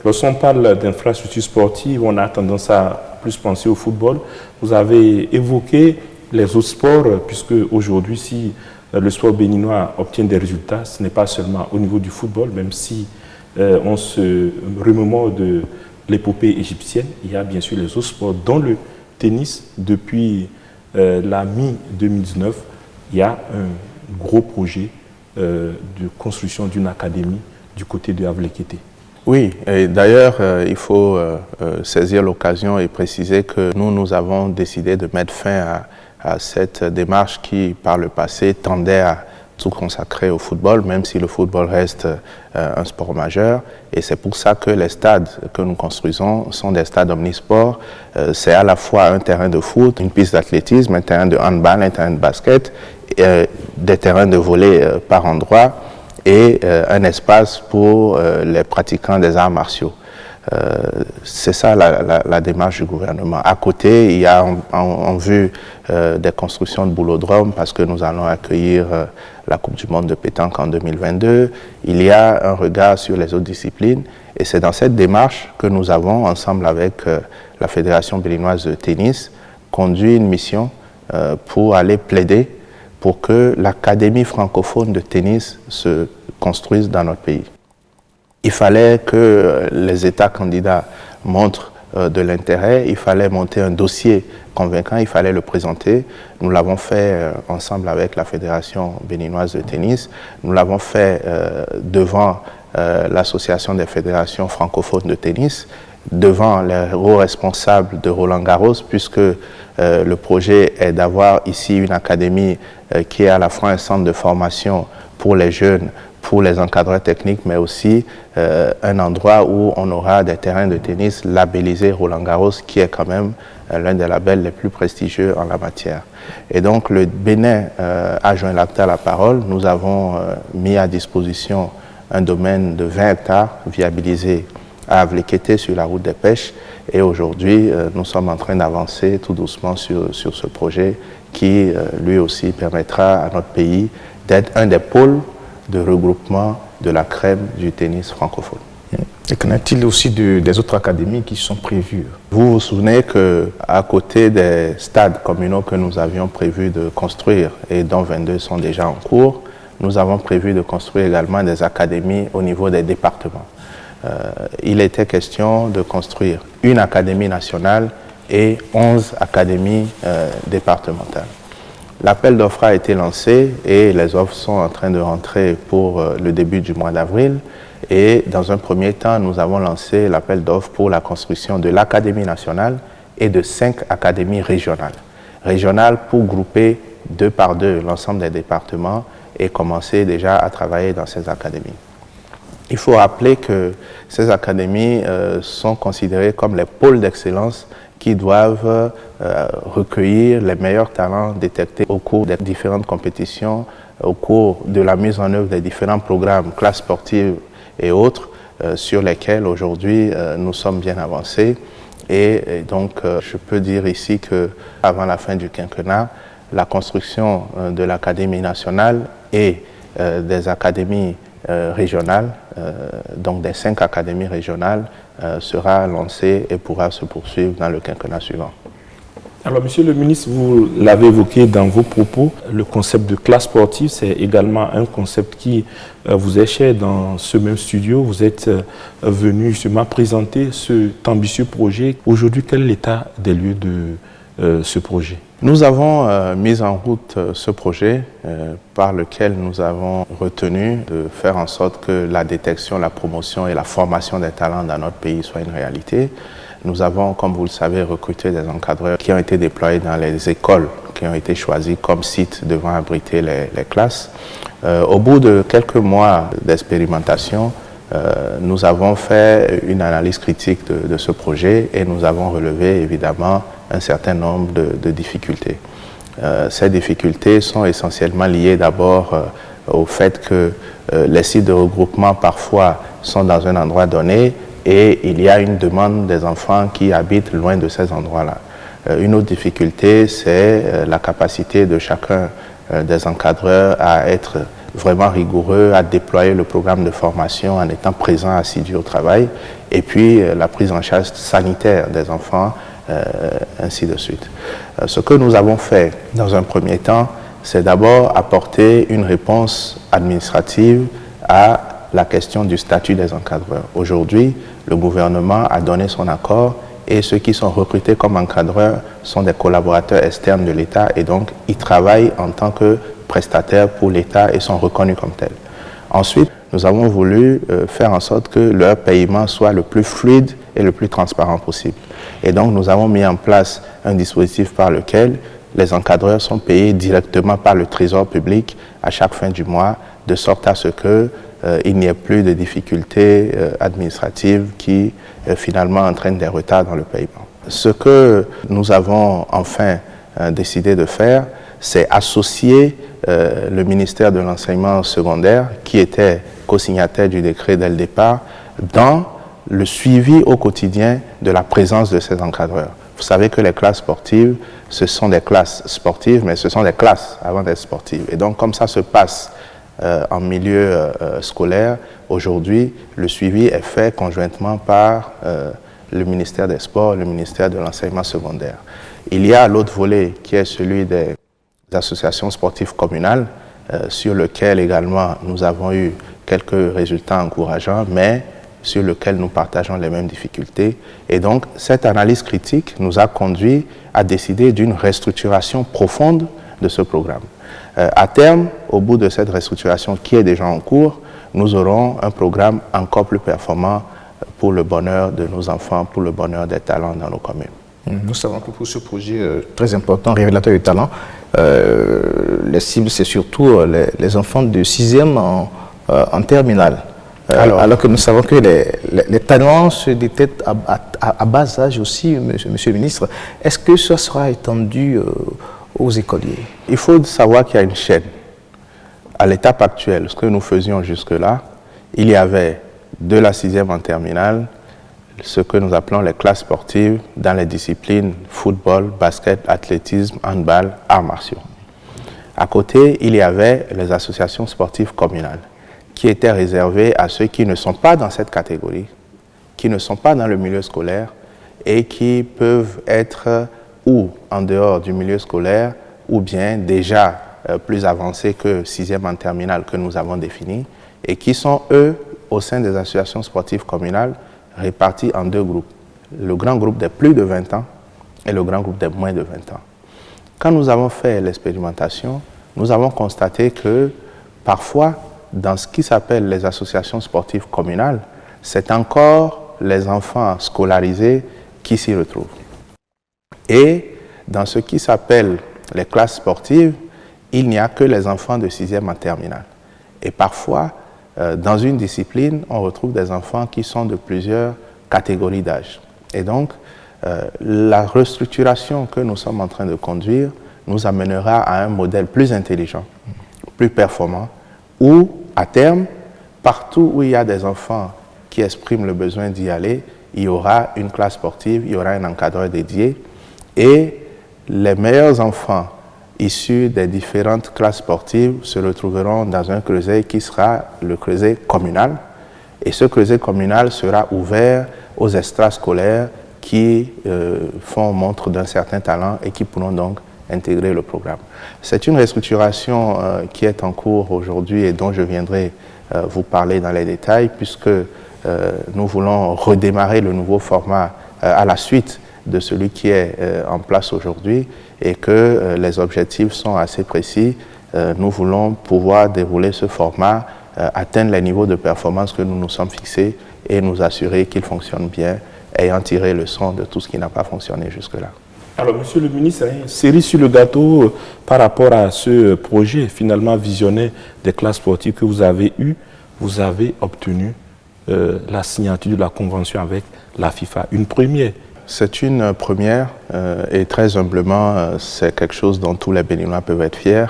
lorsqu'on parle d'infrastructures sportives, on a tendance à plus penser au football. Vous avez évoqué les autres sports, puisque aujourd'hui, si le sport béninois obtient des résultats, ce n'est pas seulement au niveau du football, même si on se remémore de l'épopée égyptienne, il y a bien sûr les autres sports, dont le tennis. Depuis la mi-2019, il y a un gros projet de construction d'une académie du côté de Havre-les-Kété. Oui, et d'ailleurs, il faut saisir l'occasion et préciser que nous avons décidé de mettre fin à cette démarche qui, par le passé, tendait à tout consacrer au football, même si le football reste un sport majeur. Et c'est pour ça que les stades que nous construisons sont des stades omnisports. C'est à la fois un terrain de foot, une piste d'athlétisme, un terrain de handball, un terrain de basket, des terrains de volley par endroits et un espace pour les pratiquants des arts martiaux. C'est ça la démarche du gouvernement. À côté, il y a en vue des constructions de boulodromes parce que nous allons accueillir la Coupe du Monde de pétanque en 2022. Il y a un regard sur les autres disciplines et c'est dans cette démarche que nous avons, ensemble avec la Fédération béninoise de tennis, conduit une mission pour aller plaider pour que l'Académie francophone de tennis se construise dans notre pays. Il fallait que les États candidats montrent de l'intérêt, il fallait monter un dossier convaincant, il fallait le présenter. Nous l'avons fait ensemble avec la Fédération béninoise de tennis. Nous l'avons fait devant l'Association des fédérations francophones de tennis, devant les hauts responsables de Roland-Garros, puisque le projet est d'avoir ici une académie qui est à la fois un centre de formation pour les jeunes, pour les encadreurs techniques, mais aussi un endroit où on aura des terrains de tennis labellisés Roland-Garros, qui est quand même l'un des labels les plus prestigieux en la matière. Et donc le Bénin a joint l'acte à la parole. Nous avons mis à disposition un domaine de 20 hectares viabilisé à Avlékété sur la route des pêches. Et aujourd'hui, nous sommes en train d'avancer tout doucement sur ce projet qui, lui aussi, permettra à notre pays d'être un des pôles de regroupement de la crème du tennis francophone. Et qu'en est-il aussi des autres académies qui sont prévues? Vous vous souvenez qu'à côté des stades communaux que nous avions prévu de construire et dont 22 sont déjà en cours, nous avons prévu de construire également des académies au niveau des départements. Il était question de construire une académie nationale et 11 académies départementales. L'appel d'offres a été lancé et les offres sont en train de rentrer pour le début du mois d'avril. Et dans un premier temps, nous avons lancé l'appel d'offres pour la construction de l'Académie nationale et de 5 académies régionales. Régionales pour grouper 2 par 2 l'ensemble des départements et commencer déjà à travailler dans ces académies. Il faut rappeler que ces académies sont considérées comme les pôles d'excellence qui doivent recueillir les meilleurs talents détectés au cours des différentes compétitions, au cours de la mise en œuvre des différents programmes, classes sportives et autres, sur lesquels aujourd'hui nous sommes bien avancés. Et donc je peux dire ici qu'avant la fin du quinquennat, la construction de l'Académie nationale et des académies régionales, donc des 5 académies régionales, sera lancée et pourra se poursuivre dans le quinquennat suivant. Alors, Monsieur le ministre, vous l'avez évoqué dans vos propos, le concept de classe sportive, c'est également un concept qui vous est cher dans ce même studio. Vous êtes venu justement présenter cet ambitieux projet. Aujourd'hui, quel est l'état des lieux de ce projet? Nous avons mis en route ce projet par lequel nous avons retenu de faire en sorte que la détection, la promotion et la formation des talents dans notre pays soient une réalité. Nous avons, comme vous le savez, recruté des encadreurs qui ont été déployés dans les écoles qui ont été choisies comme sites devant abriter les classes. Au bout de quelques mois d'expérimentation, nous avons fait une analyse critique de ce projet et nous avons relevé évidemment un certain nombre de difficultés. Ces difficultés sont essentiellement liées d'abord au fait que les sites de regroupement parfois sont dans un endroit donné et il y a une demande des enfants qui habitent loin de ces endroits-là. Une autre difficulté, c'est la capacité de chacun des encadreurs à être vraiment rigoureux, à déployer le programme de formation en étant présent, assidu au travail, et puis la prise en charge sanitaire des enfants, ainsi de suite. Ce que nous avons fait dans un premier temps, c'est d'abord apporter une réponse administrative à la question du statut des encadreurs. Aujourd'hui, le gouvernement a donné son accord et ceux qui sont recrutés comme encadreurs sont des collaborateurs externes de l'État et donc ils travaillent en tant que prestataires pour l'État et sont reconnus comme tels. Ensuite, nous avons voulu faire en sorte que leur paiement soit le plus fluide et le plus transparent possible. Et donc, nous avons mis en place un dispositif par lequel les encadreurs sont payés directement par le Trésor public à chaque fin du mois, de sorte à ce qu'il n'y ait plus de difficultés administratives qui finalement entraînent des retards dans le paiement. Ce que nous avons enfin décidé de faire, c'est associer le ministère de l'enseignement secondaire, qui était co-signataire du décret dès le départ, dans le suivi au quotidien de la présence de ces encadreurs. Vous savez que les classes sportives, ce sont des classes sportives, mais ce sont des classes avant d'être sportives. Et donc, comme ça se passe en milieu scolaire, aujourd'hui, le suivi est fait conjointement par le ministère des Sports, le ministère de l'enseignement secondaire. Il y a l'autre volet qui est celui des associations sportives communales, sur lequel également nous avons eu quelques résultats encourageants, mais sur lequel nous partageons les mêmes difficultés. Et donc, cette analyse critique nous a conduit à décider d'une restructuration profonde de ce programme. À terme, au bout de cette restructuration qui est déjà en cours, nous aurons un programme encore plus performant pour le bonheur de nos enfants, pour le bonheur des talents dans nos communes. Nous savons que pour ce projet très important, révélateur de talent, les cibles, c'est surtout les enfants de 6e en terminale. Alors que nous savons que les talents se détectent à bas âge aussi, monsieur le ministre. Est-ce que ça sera étendu aux écoliers? Il faut savoir qu'il y a une chaîne. À l'étape actuelle, ce que nous faisions jusque-là, il y avait de la 6e en terminale, ce que nous appelons les classes sportives dans les disciplines football, basket, athlétisme, handball, arts martiaux. À côté, il y avait les associations sportives communales qui étaient réservées à ceux qui ne sont pas dans cette catégorie, qui ne sont pas dans le milieu scolaire et qui peuvent être ou en dehors du milieu scolaire ou bien déjà plus avancés que 6e en terminale que nous avons défini et qui sont, eux, au sein des associations sportives communales, répartis en deux groupes. Le grand groupe des plus de 20 ans et le grand groupe des moins de 20 ans. Quand nous avons fait l'expérimentation, nous avons constaté que parfois, dans ce qui s'appelle les associations sportives communales, c'est encore les enfants scolarisés qui s'y retrouvent. Et dans ce qui s'appelle les classes sportives, il n'y a que les enfants de 6e en terminale. Et parfois, dans une discipline, on retrouve des enfants qui sont de plusieurs catégories d'âge. Et donc, la restructuration que nous sommes en train de conduire nous amènera à un modèle plus intelligent, plus performant, où, à terme, partout où il y a des enfants qui expriment le besoin d'y aller, il y aura une classe sportive, il y aura un encadreur dédié, et les meilleurs enfants issus des différentes classes sportives se retrouveront dans un creuset qui sera le creuset communal. Et ce creuset communal sera ouvert aux extrascolaires qui font montre d'un certain talent et qui pourront donc intégrer le programme. C'est une restructuration qui est en cours aujourd'hui et dont je viendrai vous parler dans les détails puisque nous voulons redémarrer le nouveau format à la suite de celui qui est en place aujourd'hui et que les objectifs sont assez précis. Nous voulons pouvoir dérouler ce format, atteindre les niveaux de performance que nous nous sommes fixés et nous assurer qu'il fonctionne bien, ayant tiré le leçon de tout ce qui n'a pas fonctionné jusque-là. Alors, monsieur le ministre, cerise sur le gâteau par rapport à ce projet finalement visionnaire des classes sportives que vous avez eu, vous avez obtenu la signature de la convention avec la FIFA, une première. C'est une première et très humblement, c'est quelque chose dont tous les Béninois peuvent être fiers.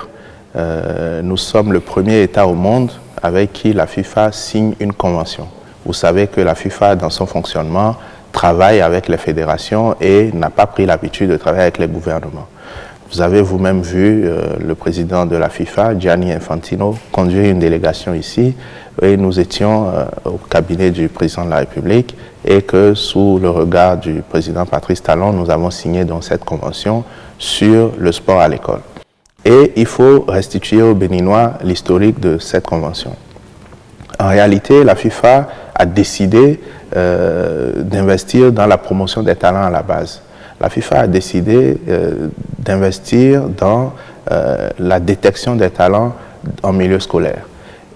Nous sommes le premier État au monde avec qui la FIFA signe une convention. Vous savez que la FIFA, dans son fonctionnement, travaille avec les fédérations et n'a pas pris l'habitude de travailler avec les gouvernements. Vous avez vous-même vu le président de la FIFA, Gianni Infantino, conduire une délégation ici et nous étions au cabinet du président de la République et que sous le regard du président Patrice Talon, nous avons signé donc cette convention sur le sport à l'école. Et il faut restituer aux Béninois l'historique de cette convention. En réalité, la FIFA a décidé d'investir dans la promotion des talents à la base. La FIFA a décidé d'investir dans la détection des talents en milieu scolaire.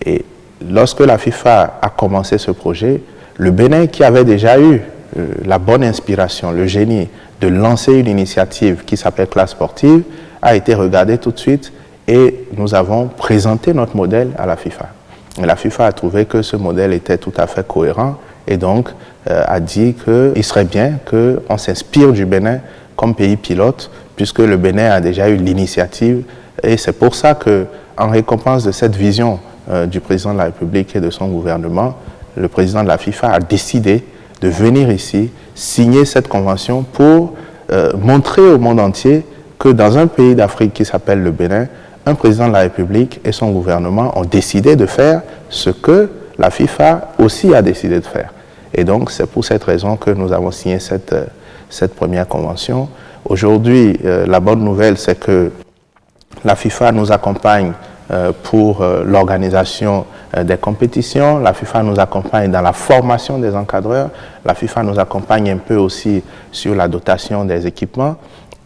Et lorsque la FIFA a commencé ce projet, le Bénin, qui avait déjà eu la bonne inspiration, le génie de lancer une initiative qui s'appelle Classe sportive, a été regardé tout de suite et nous avons présenté notre modèle à la FIFA. Et la FIFA a trouvé que ce modèle était tout à fait cohérent et donc a dit qu'il serait bien qu'on s'inspire du Bénin comme pays pilote puisque le Bénin a déjà eu l'initiative et c'est pour ça qu'en récompense de cette vision du président de la République et de son gouvernement, le président de la FIFA a décidé de venir ici signer cette convention pour montrer au monde entier que dans un pays d'Afrique qui s'appelle le Bénin, un président de la République et son gouvernement ont décidé de faire ce que la FIFA aussi a décidé de faire. Et donc, c'est pour cette raison que nous avons signé cette première convention. Aujourd'hui, la bonne nouvelle, c'est que la FIFA nous accompagne pour l'organisation des compétitions. La FIFA nous accompagne dans la formation des encadreurs. La FIFA nous accompagne un peu aussi sur la dotation des équipements.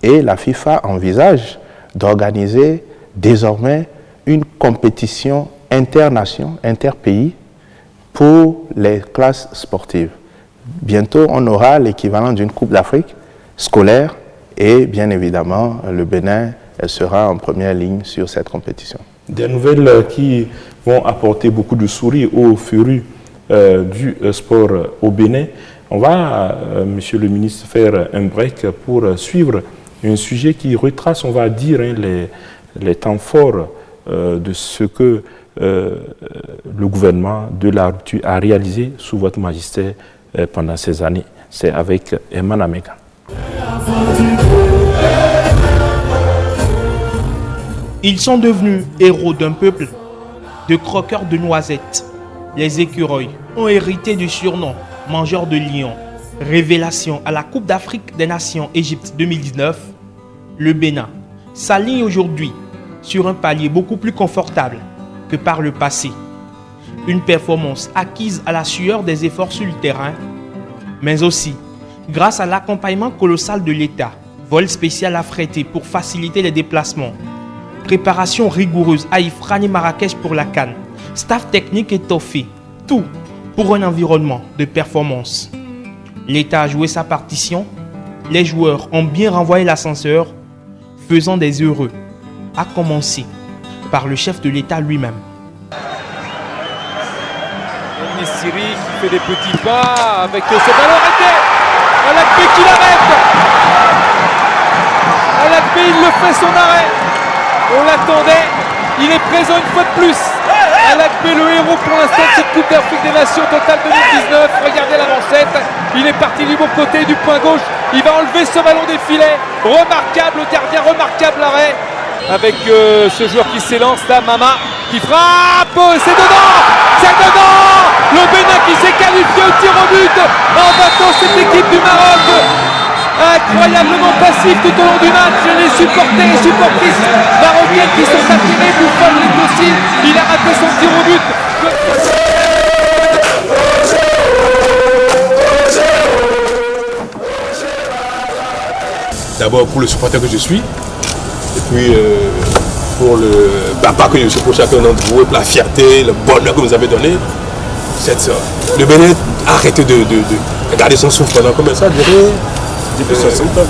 Et la FIFA envisage d'organiser désormais une compétition internationale, interpays, pour les classes sportives. Bientôt, on aura l'équivalent d'une Coupe d'Afrique scolaire et bien évidemment, le Bénin sera en première ligne sur cette compétition. Des nouvelles qui vont apporter beaucoup de sourires aux férus du sport au Bénin. On va, monsieur le ministre, faire un break pour suivre un sujet qui retrace, on va dire, les temps forts de ce que le gouvernement de la rupture a réalisé sous votre magistère pendant ces années. C'est avec Herman Amega. Ils sont devenus héros d'un peuple, de croqueurs de noisettes. Les écureuils ont hérité du surnom mangeurs de lions. Révélation à la Coupe d'Afrique des Nations Égypte 2019, le Bénin s'aligne aujourd'hui sur un palier beaucoup plus confortable que par le passé. Une performance acquise à la sueur des efforts sur le terrain, mais aussi grâce à l'accompagnement colossal de l'État, vol spécial affrété pour faciliter les déplacements, préparation rigoureuse à Ifrane et Marrakech pour la CAN, staff technique étoffé, tout pour un environnement de performance. L'État a joué sa partition, les joueurs ont bien renvoyé l'ascenseur, faisant des heureux, à commencer par le chef de l'État lui-même. Nessiri qui fait des petits pas avec ce ballon arrêté. Alakbé qui l'arrête. Alakbé, il le fait son arrêt. On l'attendait, il est présent une fois de plus. Alakbé, le héros pour l'instant de cette Coupe d'Afrique des Nations totale 2019. Regardez l'avancette, il est parti du bon côté du point gauche. Il va enlever ce ballon des filets. Remarquable, le gardien, remarquable arrêt. Avec ce joueur qui s'élance là, Mama, qui frappe, c'est dedans. Le Bénin qui s'est qualifié au tir au but en battant cette équipe du Maroc. Incroyablement passif tout au long du match. Les supporters et supportrices marocaines qui sont attirés, Bouffon est aussi. Il a raté son tir au but. D'abord pour le supporter que je suis, et puis pour le papa que je suis pour chacun d'entre vous, pour la fierté, le bonheur que vous avez donné. Le Bénin a arrêté de garder son souffle pendant combien ça a duré? Depuis 60 ans.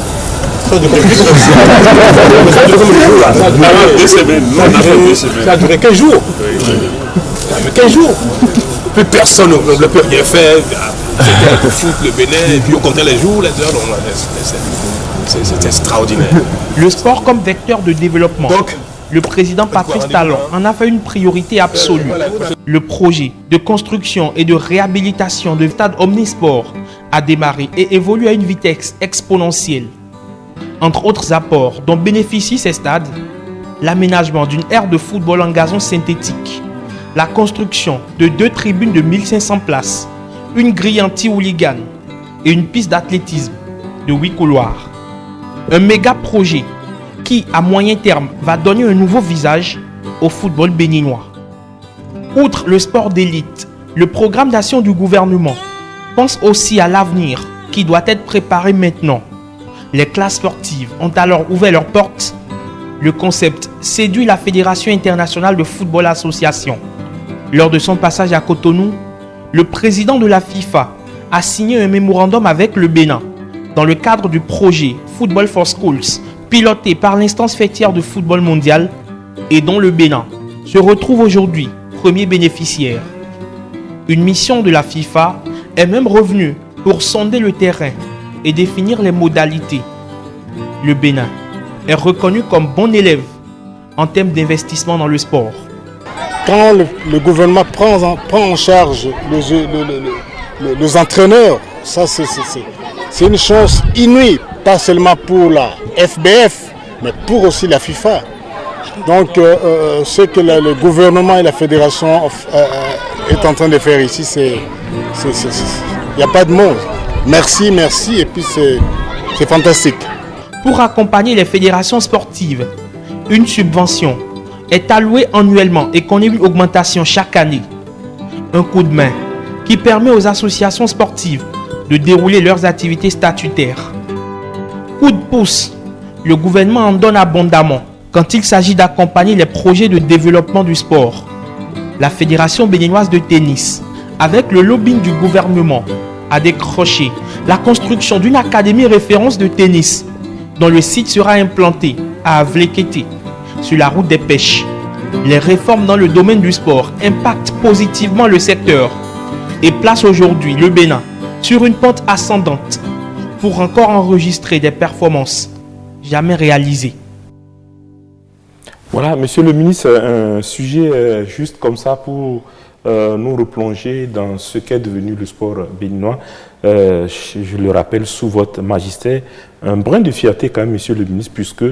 Ça a duré 2 semaines. Ça a duré 15 jours. 15 jours. Plus personne ne peut rien faire. C'était le foot, le Bénin, et puis on comptait les jours, les heures. C'est extraordinaire. Le sport comme vecteur de développement. Donc, le président Patrice Talon en a fait une priorité absolue. Le projet de construction et de réhabilitation de stade omnisport a démarré et évolue à une vitesse exponentielle. Entre autres apports dont bénéficient ces stades, l'aménagement d'une aire de football en gazon synthétique, la construction de 2 tribunes de 1500 places, une grille anti-hooligan et une piste d'athlétisme de 8 couloirs. Un méga projet qui, à moyen terme, va donner un nouveau visage au football béninois. Outre le sport d'élite, le programme d'action du gouvernement pense aussi à l'avenir qui doit être préparé maintenant. Les classes sportives ont alors ouvert leurs portes. Le concept séduit la Fédération internationale de football association. Lors de son passage à Cotonou, le président de la FIFA a signé un mémorandum avec le Bénin dans le cadre du projet Football for Schools, piloté par l'instance fêtière de football mondial et dont le Bénin se retrouve aujourd'hui premier bénéficiaire. Une mission de la FIFA est même revenue pour sonder le terrain et définir les modalités. Le Bénin est reconnu comme bon élève en termes d'investissement dans le sport. Quand le gouvernement prend en charge les entraîneurs, ça c'est une chance inouïe, pas seulement pour la FBF, mais pour aussi la FIFA. Donc ce que le gouvernement et la fédération est en train de faire ici, il n'y a pas de mots. Merci, merci, et puis c'est fantastique. Pour accompagner les fédérations sportives, une subvention est allouée annuellement et connaît une augmentation chaque année un coup de main qui permet aux associations sportives de dérouler leurs activités statutaires. Coup de pouce, le gouvernement en donne abondamment quand il s'agit d'accompagner les projets de développement du sport. La Fédération béninoise de tennis, avec le lobbying du gouvernement, a décroché la construction d'une académie référence de tennis dont le site sera implanté à Avlekete, sur la route des pêches. Les réformes dans le domaine du sport impactent positivement le secteur et placent aujourd'hui le Bénin sur une pente ascendante pour encore enregistrer des performances jamais réalisées. Voilà, monsieur le ministre, un sujet juste comme ça pour nous replonger dans ce qu'est devenu le sport béninois. Je le rappelle, sous votre magistère, un brin de fierté quand même, monsieur le ministre, puisque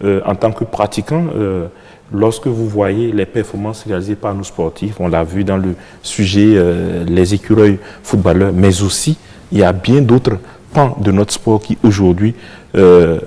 en tant que pratiquant, lorsque vous voyez les performances réalisées par nos sportifs, on l'a vu dans le sujet les écureuils footballeurs, mais aussi il y a bien d'autres pans de notre sport qui aujourd'hui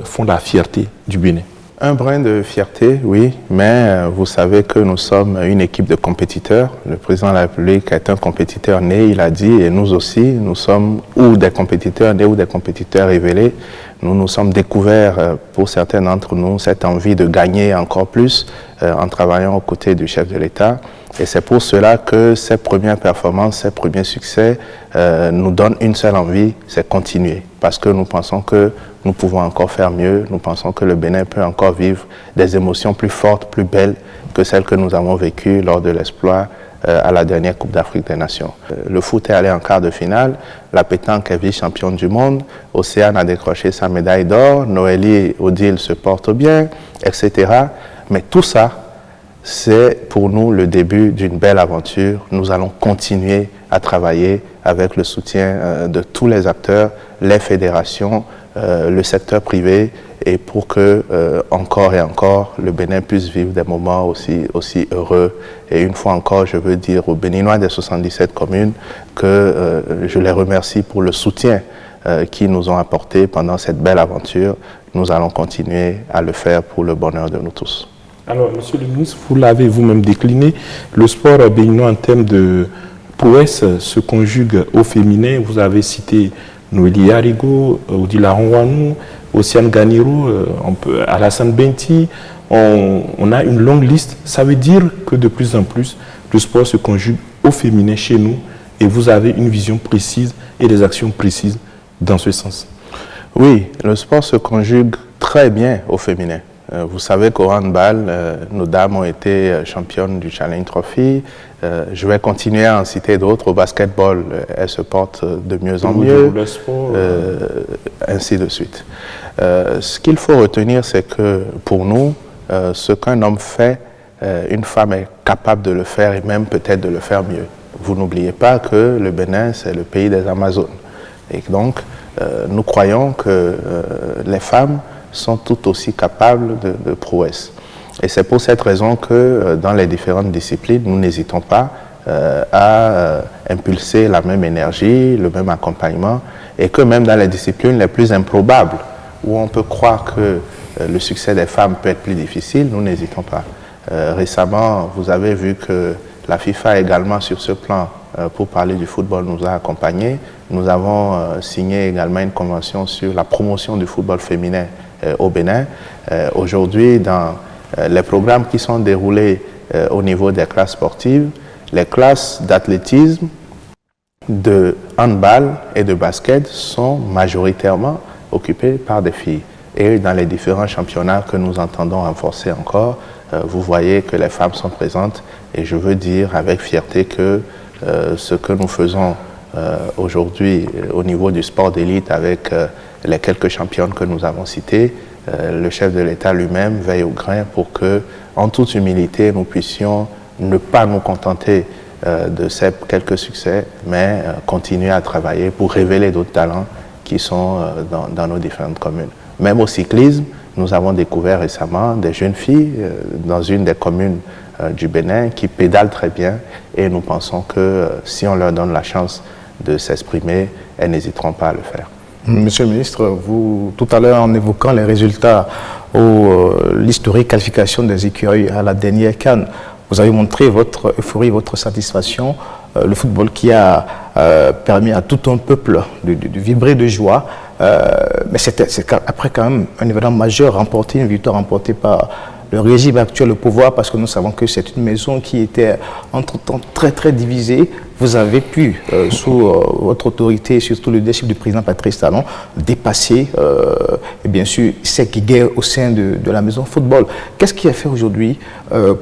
font la fierté du Bénin. Un brin de fierté, oui, mais vous savez que nous sommes une équipe de compétiteurs. Le président de la République est un compétiteur né, il a dit, et nous aussi, nous sommes ou des compétiteurs nés ou des compétiteurs révélés. Nous nous sommes découverts, pour certains d'entre nous, cette envie de gagner encore plus en travaillant aux côtés du chef de l'État. Et c'est pour cela que ces premières performances, ces premiers succès nous donnent une seule envie, c'est continuer. Parce que nous pensons que nous pouvons encore faire mieux, nous pensons que le Bénin peut encore vivre des émotions plus fortes, plus belles que celles que nous avons vécues lors de l'exploit à la dernière Coupe d'Afrique des Nations. Le foot est allé en quart de finale, la pétanque est vice-championne du monde, Océane a décroché sa médaille d'or, Noélie Odile se porte bien, etc. Mais tout ça, c'est pour nous le début d'une belle aventure. Nous allons continuer à travailler avec le soutien de tous les acteurs, les fédérations, le secteur privé, et pour que encore et encore le Bénin puisse vivre des moments aussi heureux. Et une fois encore, je veux dire aux Béninois des 77 communes que je les remercie pour le soutien qu'ils nous ont apporté pendant cette belle aventure. Nous allons continuer à le faire pour le bonheur de nous tous. Alors, monsieur le ministre, vous l'avez vous-même décliné, le sport béninois en termes de prouesse se conjugue au féminin. Vous avez cité Noélie Arigo, Odila Ronwanou, Océane Ganiro, Alassane Benti. On a une longue liste. Ça veut dire que de plus en plus, le sport se conjugue au féminin chez nous et vous avez une vision précise et des actions précises dans ce sens. Oui, le sport se conjugue très bien au féminin. Vous savez qu'au handball, nos dames ont été championnes du Challenge Trophy. Je vais continuer à en citer d'autres. Au basketball, elles se portent de mieux en mieux, ainsi de suite. Ce qu'il faut retenir, c'est que pour nous, ce qu'un homme fait, une femme est capable de le faire et même peut-être de le faire mieux. Vous n'oubliez pas que le Bénin, c'est le pays des Amazones. Et donc, nous croyons que les femmes sont tout aussi capables de prouesse. Et c'est pour cette raison que dans les différentes disciplines, nous n'hésitons pas à impulser la même énergie, le même accompagnement, et que même dans les disciplines les plus improbables, où on peut croire que le succès des femmes peut être plus difficile, nous n'hésitons pas. Récemment, vous avez vu que la FIFA également sur ce plan, pour parler du football, nous a accompagnés. Nous avons signé également une convention sur la promotion du football féminin au Bénin. Aujourd'hui, dans les programmes qui sont déroulés au niveau des classes sportives, les classes d'athlétisme, de handball et de basket sont majoritairement occupées par des filles. Et dans les différents championnats que nous entendons renforcer encore, vous voyez que les femmes sont présentes. Et je veux dire avec fierté que ce que nous faisons aujourd'hui au niveau du sport d'élite avec les quelques championnes que nous avons citées, le chef de l'État lui-même veille au grain pour que, en toute humilité, nous puissions ne pas nous contenter de ces quelques succès, mais continuer à travailler pour révéler d'autres talents qui sont dans nos différentes communes. Même au cyclisme, nous avons découvert récemment des jeunes filles dans une des communes du Bénin qui pédalent très bien et nous pensons que si on leur donne la chance de s'exprimer, elles n'hésiteront pas à le faire. Monsieur le ministre, vous, tout à l'heure en évoquant les résultats ou l'historique qualification des écureuils à la dernière CAN, vous avez montré votre euphorie, votre satisfaction, le football qui a permis à tout un peuple de vibrer de joie. Mais c'est après quand même un événement majeur, une victoire remportée par le régime actuel au pouvoir, parce que nous savons que c'est une maison qui était entre-temps très très divisée. Vous avez pu, sous votre autorité et surtout le leadership du président Patrice Talon, dépasser et bien sûr cette guerre au sein de la maison football. Qu'est-ce qui a fait aujourd'hui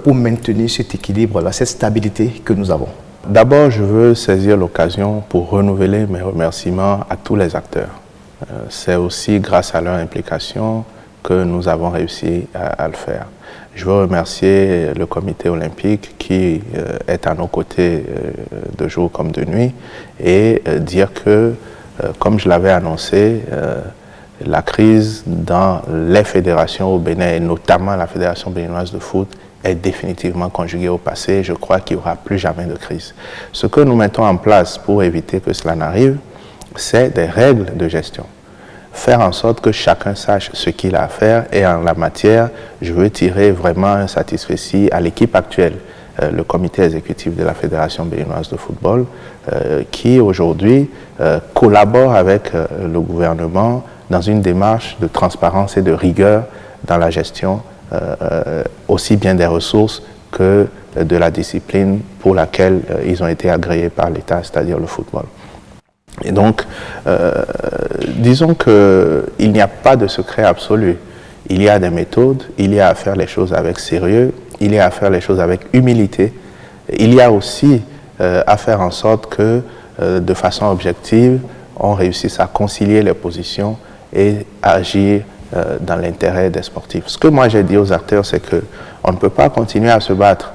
pour maintenir cet équilibre-là, cette stabilité que nous avons? D'abord, je veux saisir l'occasion pour renouveler mes remerciements à tous les acteurs. C'est aussi grâce à leur implication que nous avons réussi à le faire. Je veux remercier le comité olympique qui est à nos côtés de jour comme de nuit et dire que, comme je l'avais annoncé, la crise dans les fédérations au Bénin, et notamment la Fédération béninoise de foot, est définitivement conjuguée au passé. Je crois qu'il n'y aura plus jamais de crise. Ce que nous mettons en place pour éviter que cela n'arrive, c'est des règles de gestion. Faire en sorte que chacun sache ce qu'il a à faire, et en la matière, je veux tirer vraiment un satisfecit à l'équipe actuelle, le comité exécutif de la Fédération béninoise de football, qui aujourd'hui collabore avec le gouvernement dans une démarche de transparence et de rigueur dans la gestion aussi bien des ressources que de la discipline pour laquelle ils ont été agréés par l'État, c'est-à-dire le football. Et donc, disons qu'il n'y a pas de secret absolu. Il y a des méthodes, il y a à faire les choses avec sérieux, il y a à faire les choses avec humilité. Il y a aussi à faire en sorte que, de façon objective, on réussisse à concilier les positions et à agir dans l'intérêt des sportifs. Ce que moi j'ai dit aux acteurs, c'est qu'on ne peut pas continuer à se battre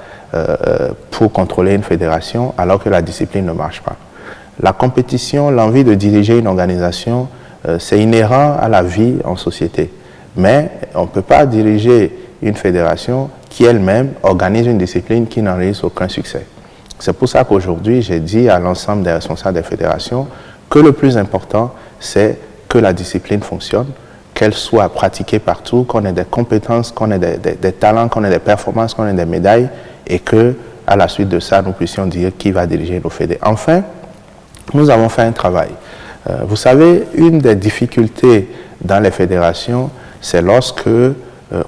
pour contrôler une fédération alors que la discipline ne marche pas. La compétition, l'envie de diriger une organisation, c'est inhérent à la vie en société. Mais on ne peut pas diriger une fédération qui elle-même organise une discipline qui n'enregistre aucun succès. C'est pour ça qu'aujourd'hui, j'ai dit à l'ensemble des responsables des fédérations que le plus important, c'est que la discipline fonctionne, qu'elle soit pratiquée partout, qu'on ait des compétences, qu'on ait des talents, qu'on ait des performances, qu'on ait des médailles, et que, à la suite de ça, nous puissions dire qui va diriger nos fédés. Enfin, nous avons fait un travail. Vous savez, une des difficultés dans les fédérations, c'est lorsque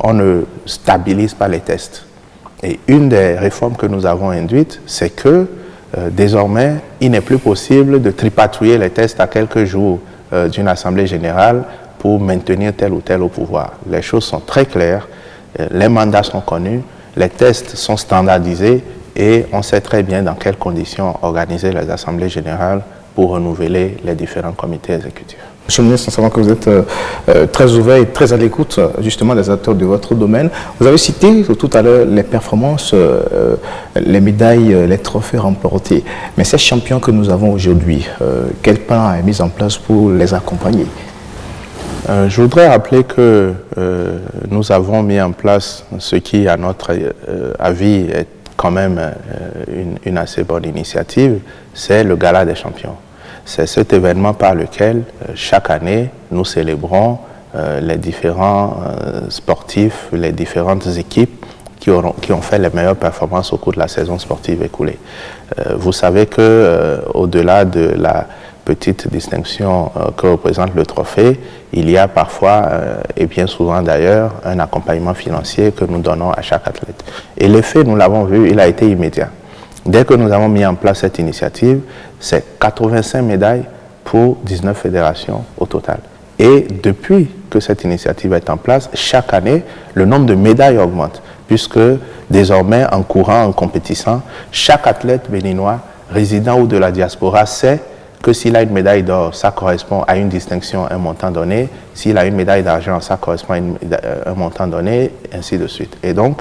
on ne stabilise pas les tests. Et une des réformes que nous avons induites, c'est que désormais, il n'est plus possible de tripatouiller les tests à quelques jours d'une assemblée générale pour maintenir tel ou tel au pouvoir. Les choses sont très claires, les mandats sont connus, les tests sont standardisés et on sait très bien dans quelles conditions organiser les assemblées générales pour renouveler les différents comités exécutifs. Monsieur le ministre, nous savons que vous êtes très ouvert et très à l'écoute justement des acteurs de votre domaine. Vous avez cité tout à l'heure les performances, les médailles, les trophées remportés. Mais ces champions que nous avons aujourd'hui, quel plan est mis en place pour les accompagner? Je voudrais rappeler que nous avons mis en place ce qui, à notre avis, est quand même une assez bonne initiative, c'est le Gala des champions. C'est cet événement par lequel, chaque année, nous célébrons les différents sportifs, les différentes équipes qui ont fait les meilleures performances au cours de la saison sportive écoulée. Vous savez qu'au-delà de la petite distinction que représente le trophée, il y a parfois, et bien souvent d'ailleurs, un accompagnement financier que nous donnons à chaque athlète. Et l'effet, nous l'avons vu, il a été immédiat. Dès que nous avons mis en place cette initiative, c'est 85 médailles pour 19 fédérations au total. Et depuis que cette initiative est en place, chaque année, le nombre de médailles augmente, puisque désormais, en courant, en compétissant, chaque athlète béninois, résident ou de la diaspora, sait que s'il a une médaille d'or, ça correspond à une distinction, un montant donné. S'il a une médaille d'argent, ça correspond à un montant donné, ainsi de suite. Et donc,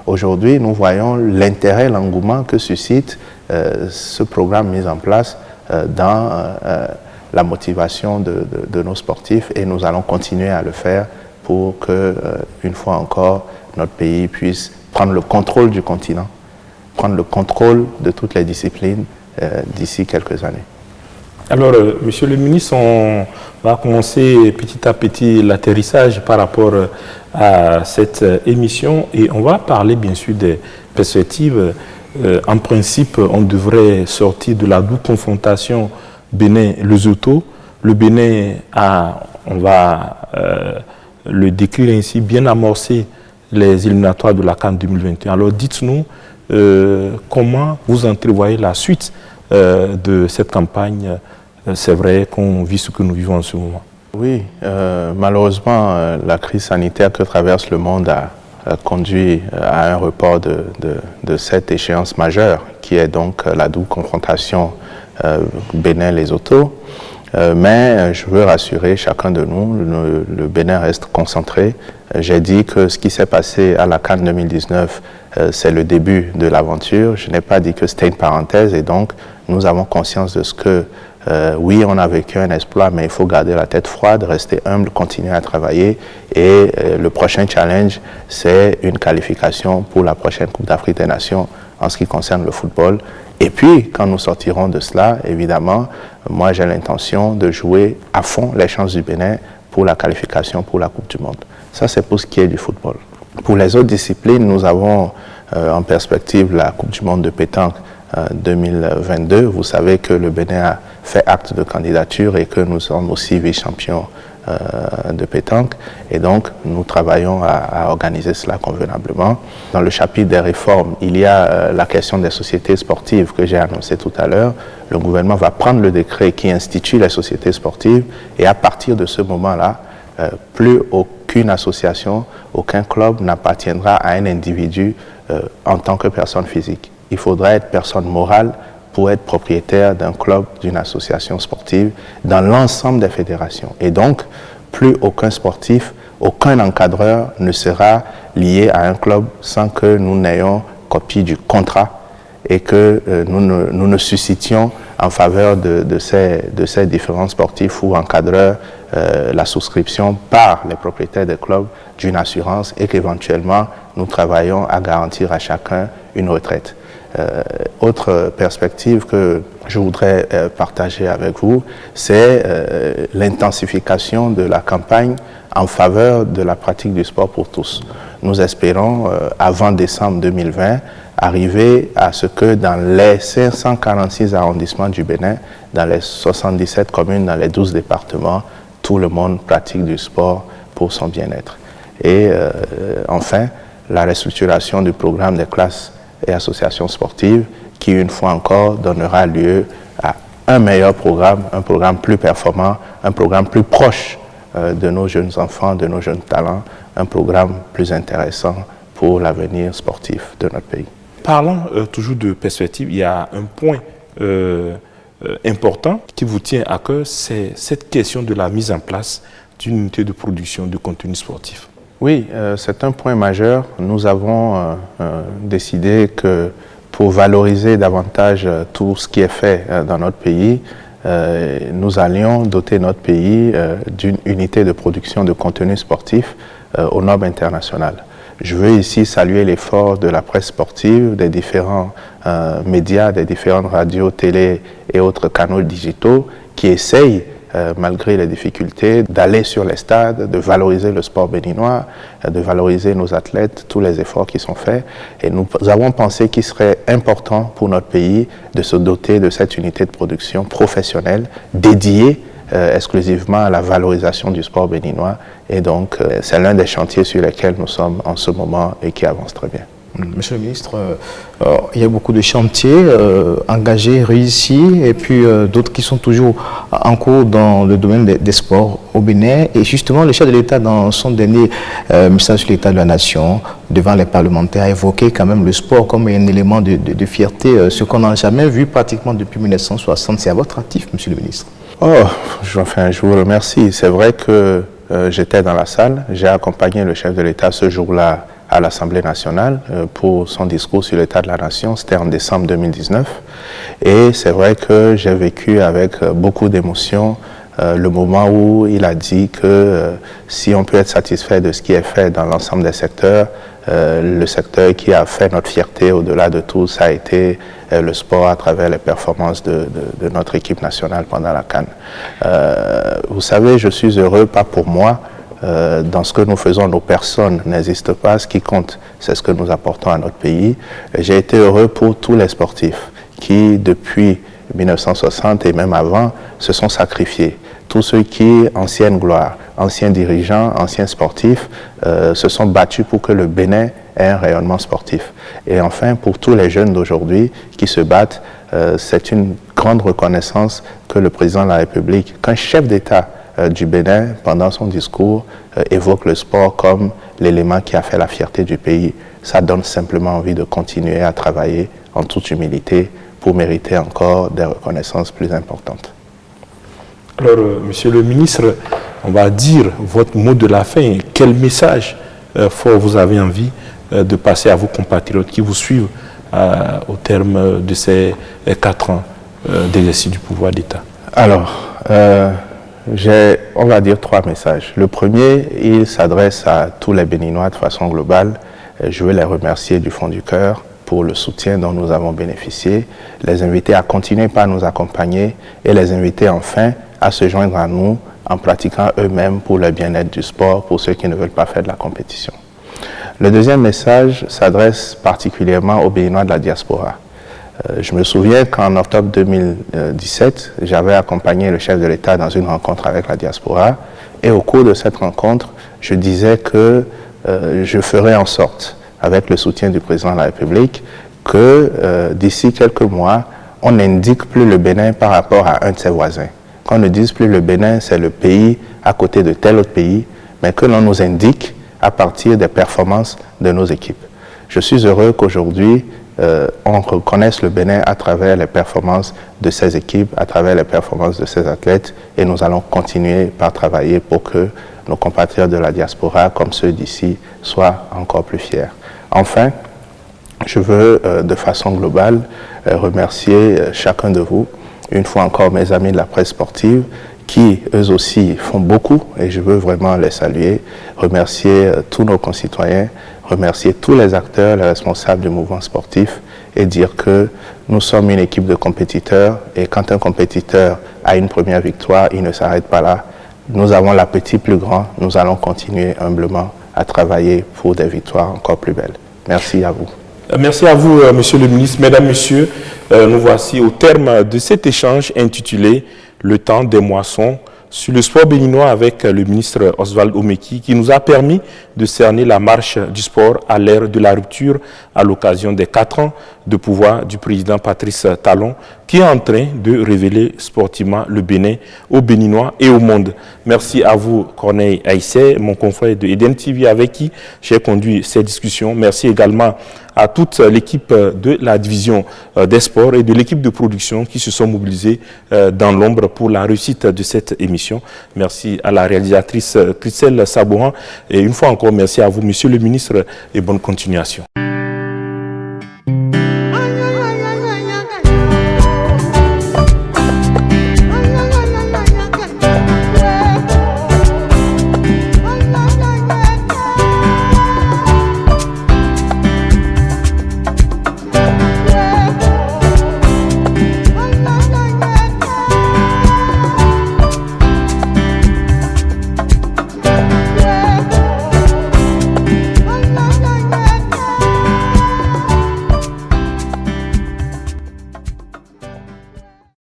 aujourd'hui, nous voyons l'intérêt, l'engouement que suscite ce programme mis en place dans la motivation de nos sportifs, et nous allons continuer à le faire pour que, une fois encore, notre pays puisse prendre le contrôle du continent, prendre le contrôle de toutes les disciplines d'ici quelques années. Alors, Monsieur le ministre, on va commencer petit à petit l'atterrissage par rapport à cette émission, et on va parler bien sûr des perspective, en principe, on devrait sortir de la double confrontation Bénin-Lesotho. Le Bénin a, on va le décrire ainsi, bien amorcé les éliminatoires de la CAN 2021. Alors dites-nous comment vous entrevoyez la suite de cette campagne. C'est vrai qu'on vit ce que nous vivons en ce moment. Oui, malheureusement, la crise sanitaire que traverse le monde a conduit à un report de cette échéance majeure, qui est donc la double confrontation Bénin-Lesotho. Mais je veux rassurer chacun de nous, le Bénin reste concentré. J'ai dit que ce qui s'est passé à la CAN 2019, c'est le début de l'aventure. Je n'ai pas dit que c'était une parenthèse et donc nous avons conscience de ce que, oui, on a vécu un exploit, mais il faut garder la tête froide, rester humble, continuer à travailler. Et le prochain challenge, c'est une qualification pour la prochaine Coupe d'Afrique des Nations en ce qui concerne le football. Et puis, quand nous sortirons de cela, évidemment, moi j'ai l'intention de jouer à fond les chances du Bénin pour la qualification pour la Coupe du Monde. Ça, c'est pour ce qui est du football. Pour les autres disciplines, nous avons en perspective la Coupe du Monde de pétanque 2022. Vous savez que le Bénin a fait acte de candidature et que nous sommes aussi vice-champions de pétanque. Et donc, nous travaillons à organiser cela convenablement. Dans le chapitre des réformes, il y a la question des sociétés sportives que j'ai annoncé tout à l'heure. Le gouvernement va prendre le décret qui institue les sociétés sportives et à partir de ce moment-là, plus aucune association, aucun club n'appartiendra à un individu en tant que personne physique. Il faudra être personne morale pour être propriétaire d'un club, d'une association sportive dans l'ensemble des fédérations. Et donc, plus aucun sportif, aucun encadreur ne sera lié à un club sans que nous n'ayons copie du contrat et que nous ne suscitions en faveur de ces différents sportifs ou encadreurs la souscription par les propriétaires des clubs d'une assurance et qu'éventuellement nous travaillons à garantir à chacun une retraite. Autre perspective que je voudrais partager avec vous, c'est l'intensification de la campagne en faveur de la pratique du sport pour tous. Nous espérons, avant décembre 2020, arriver à ce que dans les 546 arrondissements du Bénin, dans les 77 communes, dans les 12 départements, tout le monde pratique du sport pour son bien-être. Et enfin, la restructuration du programme des classes et associations sportives qui, une fois encore, donnera lieu à un meilleur programme, un programme plus performant, un programme plus proche de nos jeunes enfants, de nos jeunes talents, un programme plus intéressant pour l'avenir sportif de notre pays. Parlant toujours de perspective, il y a un point important qui vous tient à cœur, c'est cette question de la mise en place d'une unité de production de contenu sportif. Oui, c'est un point majeur. Nous avons décidé que pour valoriser davantage tout ce qui est fait dans notre pays, nous allions doter notre pays d'une unité de production de contenu sportif aux normes internationales. Je veux ici saluer l'effort de la presse sportive, des différents médias, des différentes radios, télé et autres canaux digitaux qui essayent malgré les difficultés, d'aller sur les stades, de valoriser le sport béninois, de valoriser nos athlètes, tous les efforts qui sont faits. Et nous avons pensé qu'il serait important pour notre pays de se doter de cette unité de production professionnelle dédiée exclusivement à la valorisation du sport béninois. Et donc, c'est l'un des chantiers sur lesquels nous sommes en ce moment et qui avance très bien. Monsieur le ministre, il y a beaucoup de chantiers engagés, réussis, et puis d'autres qui sont toujours en cours dans le domaine des sports au Bénin. Et justement, le chef de l'État, dans son dernier message sur l'état de la nation, devant les parlementaires, a évoqué quand même le sport comme un élément de fierté, ce qu'on n'a jamais vu pratiquement depuis 1960. C'est à votre actif, monsieur le ministre. Oh, je vous remercie. C'est vrai que j'étais dans la salle, j'ai accompagné le chef de l'État ce jour-là à l'Assemblée nationale pour son discours sur l'état de la nation. C'était en décembre 2019. Et c'est vrai que j'ai vécu avec beaucoup d'émotion le moment où il a dit que si on peut être satisfait de ce qui est fait dans l'ensemble des secteurs, le secteur qui a fait notre fierté au-delà de tout, ça a été le sport à travers les performances de notre équipe nationale pendant la CAN. Vous savez, je suis heureux, pas pour moi, dans ce que nous faisons, nos personnes n'existent pas. Ce qui compte, c'est ce que nous apportons à notre pays. J'ai été heureux pour tous les sportifs qui, depuis 1960 et même avant, se sont sacrifiés. Tous ceux qui, anciennes gloires, anciens dirigeants, anciens sportifs, se sont battus pour que le Bénin ait un rayonnement sportif. Et enfin, pour tous les jeunes d'aujourd'hui qui se battent, c'est une grande reconnaissance que le président de la République, qu'un chef d'État du Bénin, pendant son discours, évoque le sport comme l'élément qui a fait la fierté du pays. Ça donne simplement envie de continuer à travailler en toute humilité pour mériter encore des reconnaissances plus importantes. Alors, Monsieur le ministre, on va dire votre mot de la fin. Quel message fort vous avez envie de passer à vos compatriotes qui vous suivent au terme de ces 4 ans d'exercice du pouvoir d'État? Alors, j'ai, on va dire, 3 messages. Le premier, il s'adresse à tous les Béninois de façon globale. Je veux les remercier du fond du cœur pour le soutien dont nous avons bénéficié, les inviter à continuer par nous accompagner et les inviter enfin à se joindre à nous en pratiquant eux-mêmes pour le bien-être du sport, pour ceux qui ne veulent pas faire de la compétition. Le deuxième message s'adresse particulièrement aux Béninois de la diaspora. Je me souviens qu'en octobre 2017, j'avais accompagné le chef de l'État dans une rencontre avec la diaspora et au cours de cette rencontre, je disais que je ferais en sorte, avec le soutien du président de la République, que d'ici quelques mois, on n'indique plus le Bénin par rapport à un de ses voisins. Qu'on ne dise plus le Bénin, c'est le pays à côté de tel autre pays, mais que l'on nous indique à partir des performances de nos équipes. Je suis heureux qu'aujourd'hui, on reconnaisse le Bénin à travers les performances de ses équipes, à travers les performances de ses athlètes, et nous allons continuer par travailler pour que nos compatriotes de la diaspora, comme ceux d'ici, soient encore plus fiers. Enfin, je veux de façon globale remercier chacun de vous, une fois encore mes amis de la presse sportive, qui eux aussi font beaucoup et je veux vraiment les saluer, remercier tous nos concitoyens, remercier tous les acteurs, les responsables du mouvement sportif et dire que nous sommes une équipe de compétiteurs et quand un compétiteur a une première victoire, il ne s'arrête pas là. Nous avons l'appétit plus grand, nous allons continuer humblement à travailler pour des victoires encore plus belles. Merci à vous. Merci à vous, Monsieur le ministre. Mesdames, Messieurs, nous voici au terme de cet échange intitulé « Le temps des moissons » sur le sport béninois avec le ministre Oswald Omeki qui nous a permis de cerner la marche du sport à l'ère de la rupture à l'occasion des 4 ans de pouvoir du président Patrice Talon qui est en train de révéler sportivement le Bénin aux Béninois et au monde. Merci à vous, Corneille Aïssé, mon confrère de Eden TV avec qui j'ai conduit ces discussions. Merci également à toute l'équipe de la division des sports et de l'équipe de production qui se sont mobilisés dans l'ombre pour la réussite de cette émission. Merci à la réalisatrice Christelle Sabouhan et une fois encore merci à vous, Monsieur le ministre, et bonne continuation.